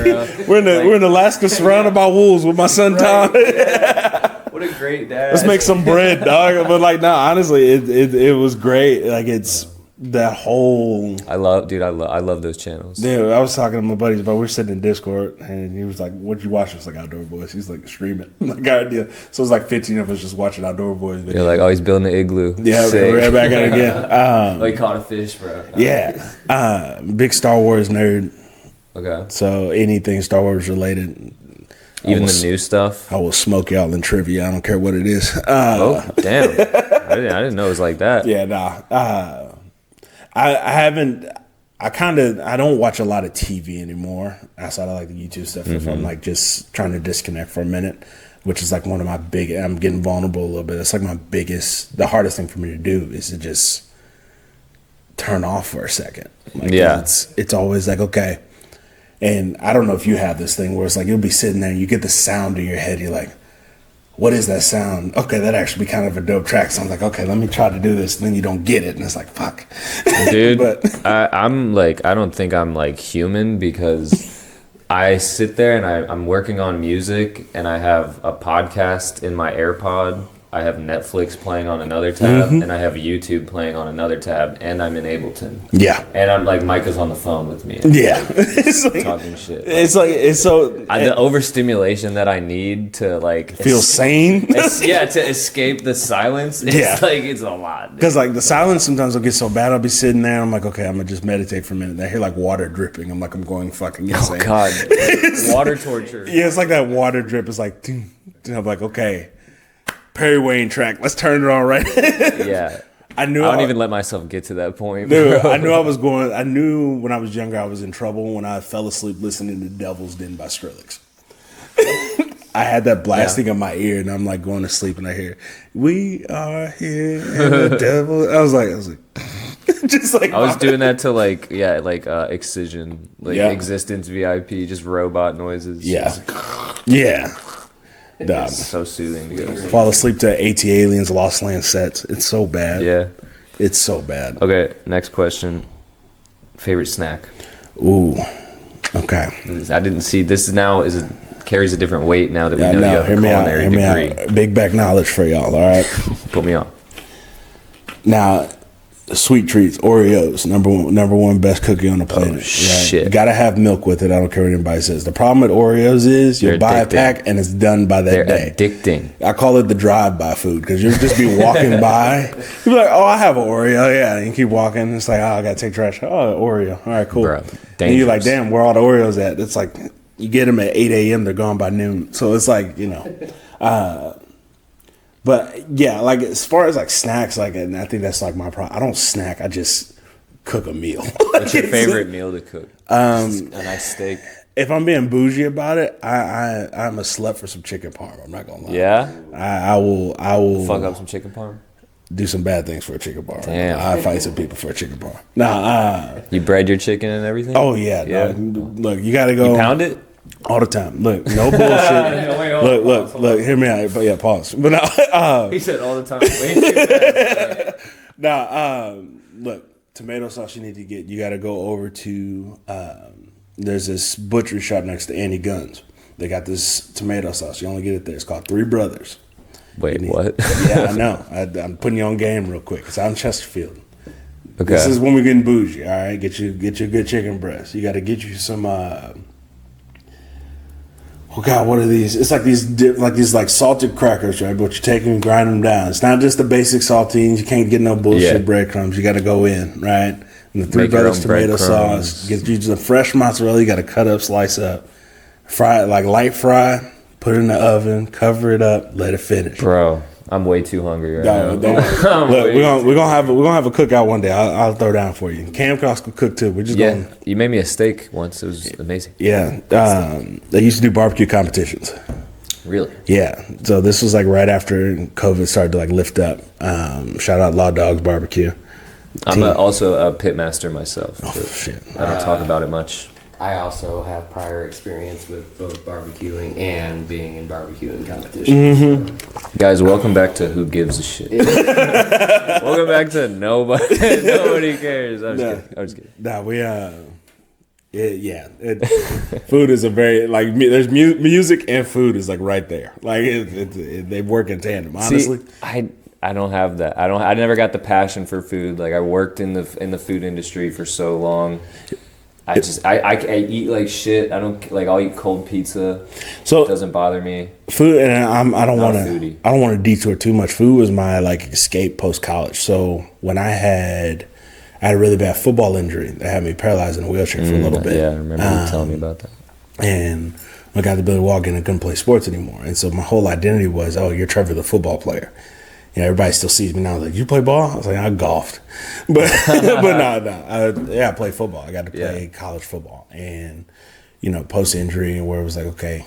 S2: we're in Alaska, surrounded by wolves with my son Tom.
S1: What a great dad!
S2: Let's make some bread, dog. But like, no, honestly, it was great. Like it's that whole.
S1: I love those channels.
S2: Yeah, I was talking to my buddies about. We were sitting in Discord, and he was like, "What'd you watch?" I was like, "Outdoor Boys." He's like, "Stream it." I'm like, "God idea." So it was like 15 of us just watching Outdoor Boys. Videos.
S1: You're like, "Oh, he's building an igloo."
S2: Yeah, we're right back at it again.
S1: He caught a fish, bro.
S2: Yeah, big Star Wars nerd.
S1: Okay.
S2: So anything Star Wars related,
S1: Even the new stuff.
S2: I will smoke y'all in trivia. I don't care what it is.
S1: Oh, damn. I didn't know it was like that.
S2: Yeah, nah. I haven't. I don't watch a lot of TV anymore outside of like the YouTube stuff. If I'm like just trying to disconnect for a minute, which is like one of my I'm getting vulnerable a little bit. It's like the hardest thing for me to do is to just turn off for a second. Like,
S1: yeah.
S2: It's always like, okay. And I don't know if you have this thing where it's like, you'll be sitting there and you get the sound in your head. You're like, what is that sound? Okay, that actually be kind of a dope track. So I'm like, okay, let me try to do this. And then you don't get it. And it's like, fuck.
S1: Dude,
S2: but
S1: I'm like, I don't think I'm like human because I sit there and I'm working on music and I have a podcast in my AirPod. I have Netflix playing on another tab and I have YouTube playing on another tab and I'm in Ableton.
S2: Yeah.
S1: And I'm like, Micah's on the phone with me.
S2: Yeah. It's like,
S1: talking shit.
S2: It's so
S1: The overstimulation that I need to like
S2: feel sane.
S1: to escape the silence. It's like it's a lot.
S2: Because like the silence sometimes will get so bad. I'll be sitting there. I'm like, okay, I'm gonna just meditate for a minute. And I hear like water dripping. I'm like, I'm going fucking insane.
S1: Oh God, water torture.
S2: Yeah, it's like that water drip. It's like, I'm like, okay, Perry Wayne track. Let's turn it on right.
S1: Yeah.
S2: I
S1: don't even let myself get to that point.
S2: Dude, I knew when I was younger I was in trouble when I fell asleep listening to Devil's Den by Skrillex. I had that blasting in my ear and I'm like going to sleep and I hear, we are here and the devil. I was like, just like
S1: I was doing that to like Excision, like Existence VIP, just robot noises.
S2: Yeah. Yeah.
S1: It's so soothing to go to sleep.
S2: Fall asleep to AT Aliens Lost Land sets. It's so bad.
S1: Yeah.
S2: It's so bad.
S1: Okay, next question. Favorite snack?
S2: Ooh. Okay.
S1: I didn't see this carries a different weight now that we know you have a culinary degree.
S2: Big back knowledge for y'all, all right?
S1: Put me on.
S2: Now, sweet treats, Oreos, number one best cookie on the planet.
S1: Shit.
S2: You gotta have milk with it. I don't care what anybody says. The problem with Oreos is you buy a pack and it's done by that day.
S1: They're addicting.
S2: I call it the drive-by food because you'll just be walking by. You'll be like, oh, I have an Oreo. Yeah, and you keep walking. It's like, oh, I gotta take trash. Oh, Oreo. All right, cool.
S1: Bro,
S2: and you're like, damn, where are all the Oreos at? It's like, you get them at 8 a.m., they're gone by noon. So it's like, but yeah, like as far as like snacks, like, and I think that's like my problem. I don't snack. I just cook a meal.
S1: What's your favorite meal to cook? A nice steak.
S2: If I'm being bougie about it, I'm a slut for some chicken parm. I'm not gonna lie.
S1: Yeah.
S2: I will
S1: fuck up some chicken parm.
S2: Do some bad things for a chicken parm.
S1: Damn.
S2: I fight some people for a chicken parm. Nah.
S1: You bread your chicken and everything?
S2: Oh yeah.
S1: Yeah.
S2: No, look, you gotta go.
S1: You pound it?
S2: All the time. Look, no bullshit. Look, hear me out. But yeah, pause. But now,
S1: he said all the time.
S2: Look, tomato sauce you need to get. You got to go over to, there's this butcher shop next to Annie Gunn's. They got this tomato sauce. You only get it there. It's called Three Brothers.
S1: Wait, what?
S2: Yeah, I know. I'm putting you on game real quick. It's out in Chesterfield.
S1: Okay.
S2: This is when we're getting bougie. All right, get you a good chicken breast. You got to get you some. Oh God, what are these? It's like these salted crackers, right? But you take them and grind them down. It's not just the basic saltines. You can't get no bullshit breadcrumbs. You got to go in, right? And the Three Brothers tomato sauce. Get you some fresh mozzarella. You got to cut up, slice up, fry it like light fry. Put it in the oven, cover it up, let it finish.
S1: Bro, I'm way too hungry right now.
S2: Look, we're gonna have a cookout one day. I'll throw down for you. Cam can also cook too. We're just going.
S1: You made me a steak once. It was amazing.
S2: Yeah, they used to do barbecue competitions.
S1: Really?
S2: Yeah. So this was like right after COVID started to like lift up. Shout out Law Dogs Barbecue.
S1: I'm also a pit master myself.
S2: Oh shit!
S1: I don't talk about it much.
S3: I also have prior experience with both barbecuing and being in barbecuing competitions.
S2: Mm-hmm.
S1: Guys, welcome back to Who Gives a Shit. Welcome back to Nobody Cares. I'm just kidding.
S2: Nah, food is a very like there's music and food is like right there. Like they work in tandem. Honestly,
S1: see, I don't have that. I never got the passion for food. Like I worked in the food industry for so long. I eat like shit. I'll eat cold pizza. So it doesn't bother me.
S2: Food, and I don't want to detour too much. Food was my like escape post college. So when I had a really bad football injury that had me paralyzed in a wheelchair for a little bit.
S1: Yeah, I remember you telling me about that.
S2: And I got the ability to walk in and couldn't play sports anymore. And so my whole identity was, oh, you're Trevor the football player. You know, everybody still sees me now. Like, you play ball? I was like, I golfed. But I played football. I got to play college football. And, you know, post-injury where it was like, okay,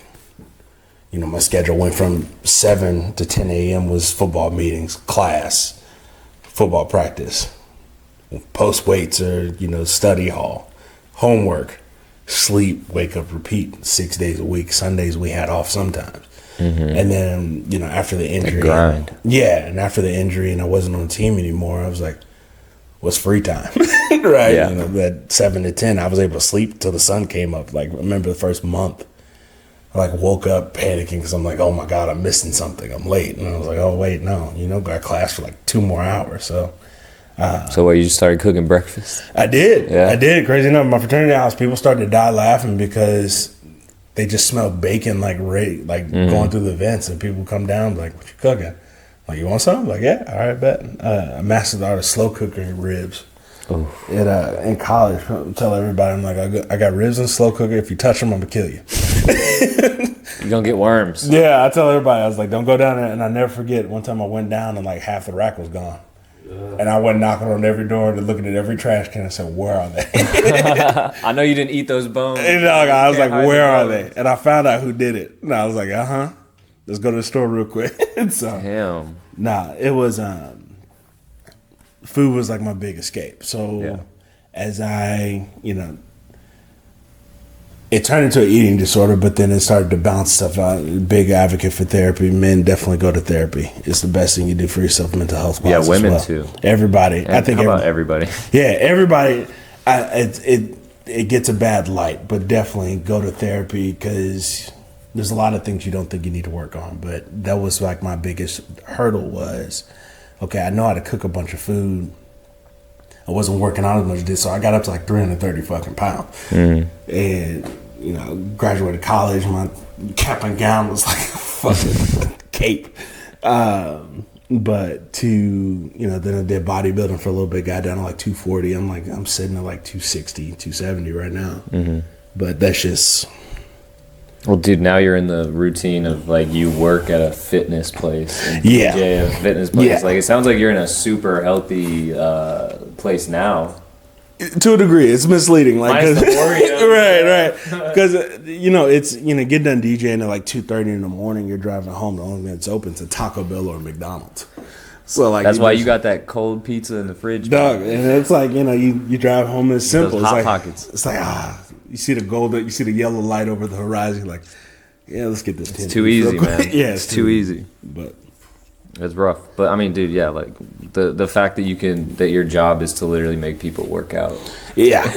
S2: you know, my schedule went from 7 to 10 a.m. was football meetings, class, football practice, post-weights or, you know, study hall, homework, sleep, wake up, repeat 6 days a week. Sundays we had off sometimes. And then, you know, after the injury.
S1: The grind.
S2: And after the injury and I wasn't on the team anymore, I was like, what's free time? Right?
S1: Yeah.
S2: You know, that 7 to 10, I was able to sleep till the sun came up. Like, I remember the first month, I like woke up panicking because I'm like, oh my God, I'm missing something. I'm late. And I was like, oh, wait, no, you know, got class for like 2 more hours. So
S1: You just started cooking breakfast?
S2: I did.
S1: Yeah.
S2: I did. Crazy enough, my fraternity house, people started to die laughing because they just smell bacon going through the vents, and people come down like, "What you cooking?" Like, you want some? Like, yeah, all right, bet. I mastered the art of slow cooking ribs. In college, I tell everybody, I'm like, I got ribs and slow cooker. If you touch them, I'm gonna kill you.
S1: You're gonna get worms.
S2: Yeah, I tell everybody, I was like, don't go down there. And I never forget one time I went down and like half the rack was gone. And I went knocking on every door and looking at every trash can and said, where are they?
S1: I know you didn't eat those bones.
S2: And I was like, where are they? And I found out who did it. And I was like, let's go to the store real quick. So,
S1: Damn.
S2: nah, it was, food was like my big escape. So as I, you know, it turned into an eating disorder, but then it started to bounce stuff out. Big advocate for therapy. Men definitely go to therapy. It's the best thing you do for yourself, mental health wise.
S1: Yeah,
S2: as
S1: women
S2: well.
S1: too.
S2: Everybody.
S1: And
S2: I think
S1: how about everybody?
S2: Yeah, everybody. It gets a bad light, but definitely go to therapy because there's a lot of things you don't think you need to work on. But that was like my biggest hurdle was, okay, I know how to cook a bunch of food. I wasn't working out as much as I did, so I got up to like 330 fucking pounds. And, you know, graduated college, my cap and gown was like a fucking cape. But you know, then I did bodybuilding for a little bit, got down to like 240. I'm sitting at like 260, 270 right now. But that's just...
S1: Well, dude, now you're in the routine of like you work at a fitness place. And DJ at a fitness place.
S2: Yeah.
S1: Like it sounds like you're in a super healthy place now.
S2: To a degree, it's misleading. Like,
S1: Minus the Oreo.
S2: right. Because you know, it's get done DJing at like 2:30 in the morning. You're driving home. The only thing that's open is a Taco Bell or a McDonald's. So like
S1: that's why you got that cold pizza in the fridge,
S2: dog. And it's like you drive home. It's simple.
S1: Those hot
S2: it's like
S1: pockets.
S2: It's like you see the golden, you see the yellow light over the horizon. You're like, yeah, let's get this.
S1: It's too easy, man.
S2: Yeah,
S1: it's too easy.
S2: But
S1: it's rough. But I mean, dude, yeah, like the fact that that your job is to literally make people work out.
S2: Yeah,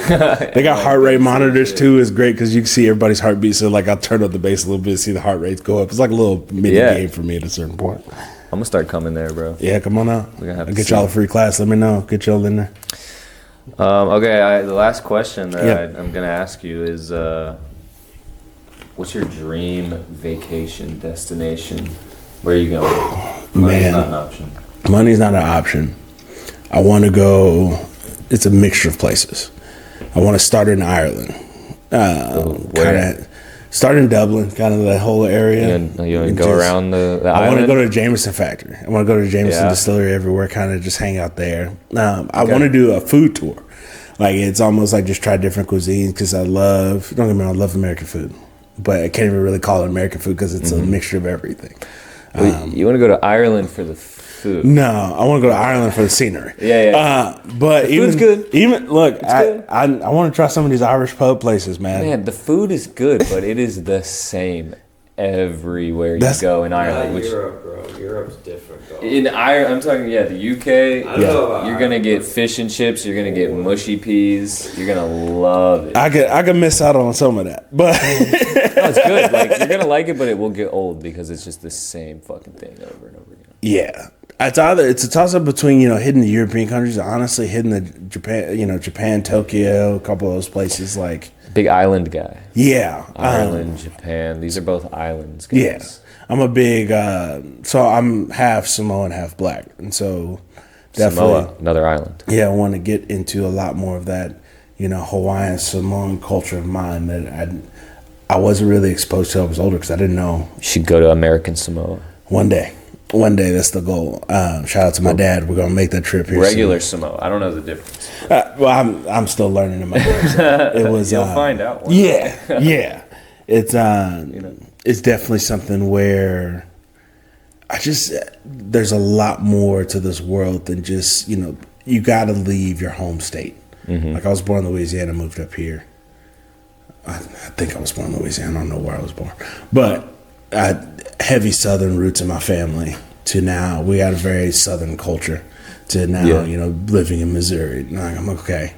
S2: they got heart rate monitors too. Is great because you can see everybody's heartbeat. So like, I'll turn up the bass a little bit, see the heart rates go up. It's like a little mini game for me at a certain point.
S1: I'm gonna start coming there, bro.
S2: Yeah, come on out.
S1: I'll
S2: get y'all a free class. Let me know. Get y'all in there.
S1: Okay, the last question that I'm gonna ask you is, what's your dream vacation destination? Where are you going? Money's not an option.
S2: Money's not an option. I want to go. It's a mixture of places. I want to start in Ireland. Start in Dublin, kind of that whole area.
S1: You want to go around the island?
S2: I want to go to the Jameson factory. I want to go to the Jameson distillery everywhere, kind of just hang out there. I want to do a food tour. Like, it's almost like just try different cuisines because don't get me wrong, I love American food. But I can't even really call it American food because it's a mixture of everything.
S1: You want to go to Ireland for the food?
S2: No, I want to go to Ireland for the scenery. But
S1: the food's good.
S2: I want to try some of these Irish pub places, man.
S1: Man, the food is good, but it is the same everywhere you go in Ireland.
S5: Europe, bro. Europe's different, though.
S1: In Ireland, I'm talking, the UK.
S5: I don't know about
S1: you're gonna get fish and chips. You're gonna get mushy peas. You're gonna love it.
S2: I could miss out on some of that, but
S1: no, it's good. Like, you're gonna like it, but it will get old because it's just the same fucking thing over and over again.
S2: Yeah. It's a toss up between, hitting the European countries, honestly hitting the Japan, Tokyo, a couple of those places like
S1: big island guy.
S2: Yeah.
S1: Ireland, Japan. These are both islands, guys.
S2: Yeah. I'm a big so I'm half Samoan, half black. And so definitely
S1: Samoa, another island.
S2: Yeah, I want to get into a lot more of that, Hawaiian Samoan culture of mine that I wasn't really exposed to it. I was older because I didn't know.
S1: You should go to American Samoa.
S2: One day, that's the goal. Shout out to my dad. We're gonna make that trip here.
S1: Regular Samoa. I don't know the difference.
S2: Well, I'm still learning in my dad. So it was.
S1: You'll find out. One
S2: Yeah. It's it's definitely something where there's a lot more to this world than just you got to leave your home state. Like I was born in Louisiana, moved up here. I think I was born in Louisiana. I don't know where I was born, but I had heavy Southern roots in my family. To now, we got a very Southern culture. To now, living in Missouri, I'm okay.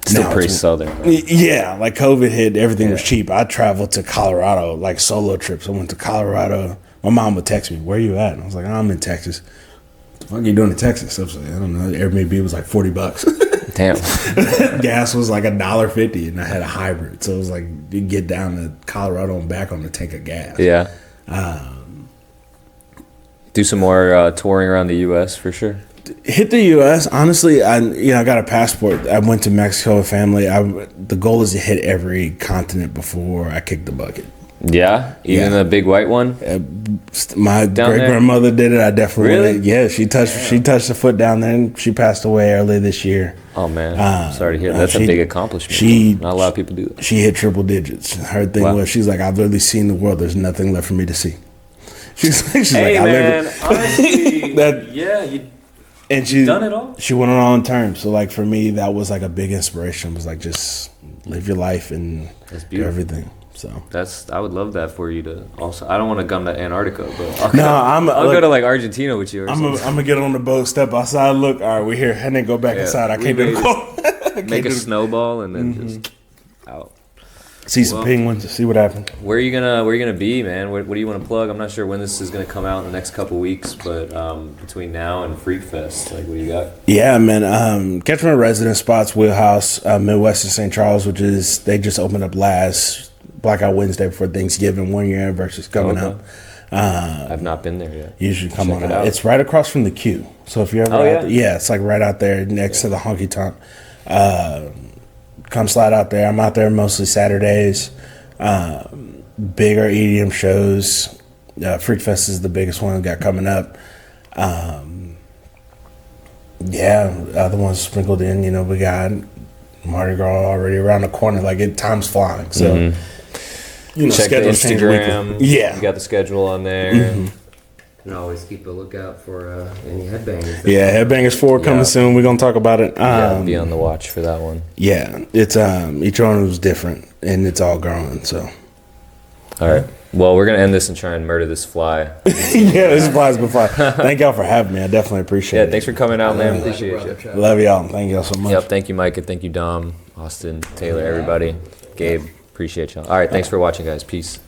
S1: Still
S2: Now
S1: pretty
S2: it's-
S1: Southern.
S2: Yeah, like COVID hit, everything was cheap. I traveled to Colorado, like solo trips. I went to Colorado. My mom would text me, "Where you at?" And I was like, "I'm in Texas." What the fuck are you doing in Texas? I was like, I don't know. Airbnb was like $40.
S1: Damn.
S2: Gas was like $1.50, and I had a hybrid, so it was like you get down to Colorado and back on the tank of gas.
S1: Yeah. Do some more touring around the U.S. for sure.
S2: Hit the U.S. Honestly, I got a passport. I went to Mexico with family. The goal is to hit every continent before I kick the bucket.
S1: Yeah, even the big white one.
S2: My
S1: Down
S2: great grandmother did it. I definitely
S1: Really?
S2: went. Yeah, she touched the foot down there, and she passed away early this year.
S1: Oh man, sorry to hear. That's a big accomplishment. Not a lot of people do that.
S2: She hit triple digits. Her thing was, she's like, I've literally seen the world. There's nothing left for me to see. She's
S1: Hey
S2: like,
S1: man, honestly,
S2: That-
S1: yeah, you
S2: and she
S1: done it all.
S2: She went on her own terms. So like for me, that was like a big inspiration. Was like just live your life and
S1: That's
S2: do
S1: beautiful.
S2: everything. So
S1: I would love that for you to also. I don't want to come to Antarctica, but
S2: I'll
S1: go to like Argentina with you. Or
S2: I'm
S1: something.
S2: gonna get on the boat, step outside, look. All right, we're here, and then go back inside. I
S1: we
S2: can't do
S1: made
S2: the cold.
S1: Make a snowball and then just out.
S2: See some penguins, see what happens.
S1: Where are you gonna be, man? What do you want to plug? I'm not sure when this is gonna come out in the next couple weeks, but between now and Freak Fest, like what do you got?
S2: Yeah, man. Catch my resident spots, Wheelhouse, Midwest in St. Charles, which is they just opened up last Blackout Wednesday before Thanksgiving. 1 year anniversary is coming up.
S1: I've not been there yet.
S2: You should come
S1: Check
S2: on
S1: it
S2: out.
S1: out.
S2: It's right across from the Q. So if you're ever
S1: Oh,
S2: out there, it's like right out there next to the honky tonk. Come slide out there. I'm out there mostly Saturdays. Bigger EDM shows. Freak Fest is the biggest one we got coming up. Other ones sprinkled in. We got Mardi Gras already around the corner. Like time's flying. So
S1: Check the
S2: schedules change
S1: Instagram.
S2: weekly. Yeah.
S1: You got the schedule on there.
S3: And always keep a lookout for any headbangers.
S2: Yeah, Headbangers 4 coming soon. We're gonna talk about it.
S1: Be on the watch for that one.
S2: Yeah, it's each one was different, and it's all growing. So
S1: All right. Well, we're gonna end this and try and murder this fly.
S2: yeah, this flies before. Thank y'all for having me. I definitely appreciate
S1: Yeah,
S2: it.
S1: thanks for coming out, man. Appreciate you.
S2: Love y'all. Thank y'all so much.
S1: Yep. Thank you, Micah. Thank you, Dom, Austin, Taylor, everybody, Gabe. Appreciate y'all. All right. Thanks for watching, guys. Peace.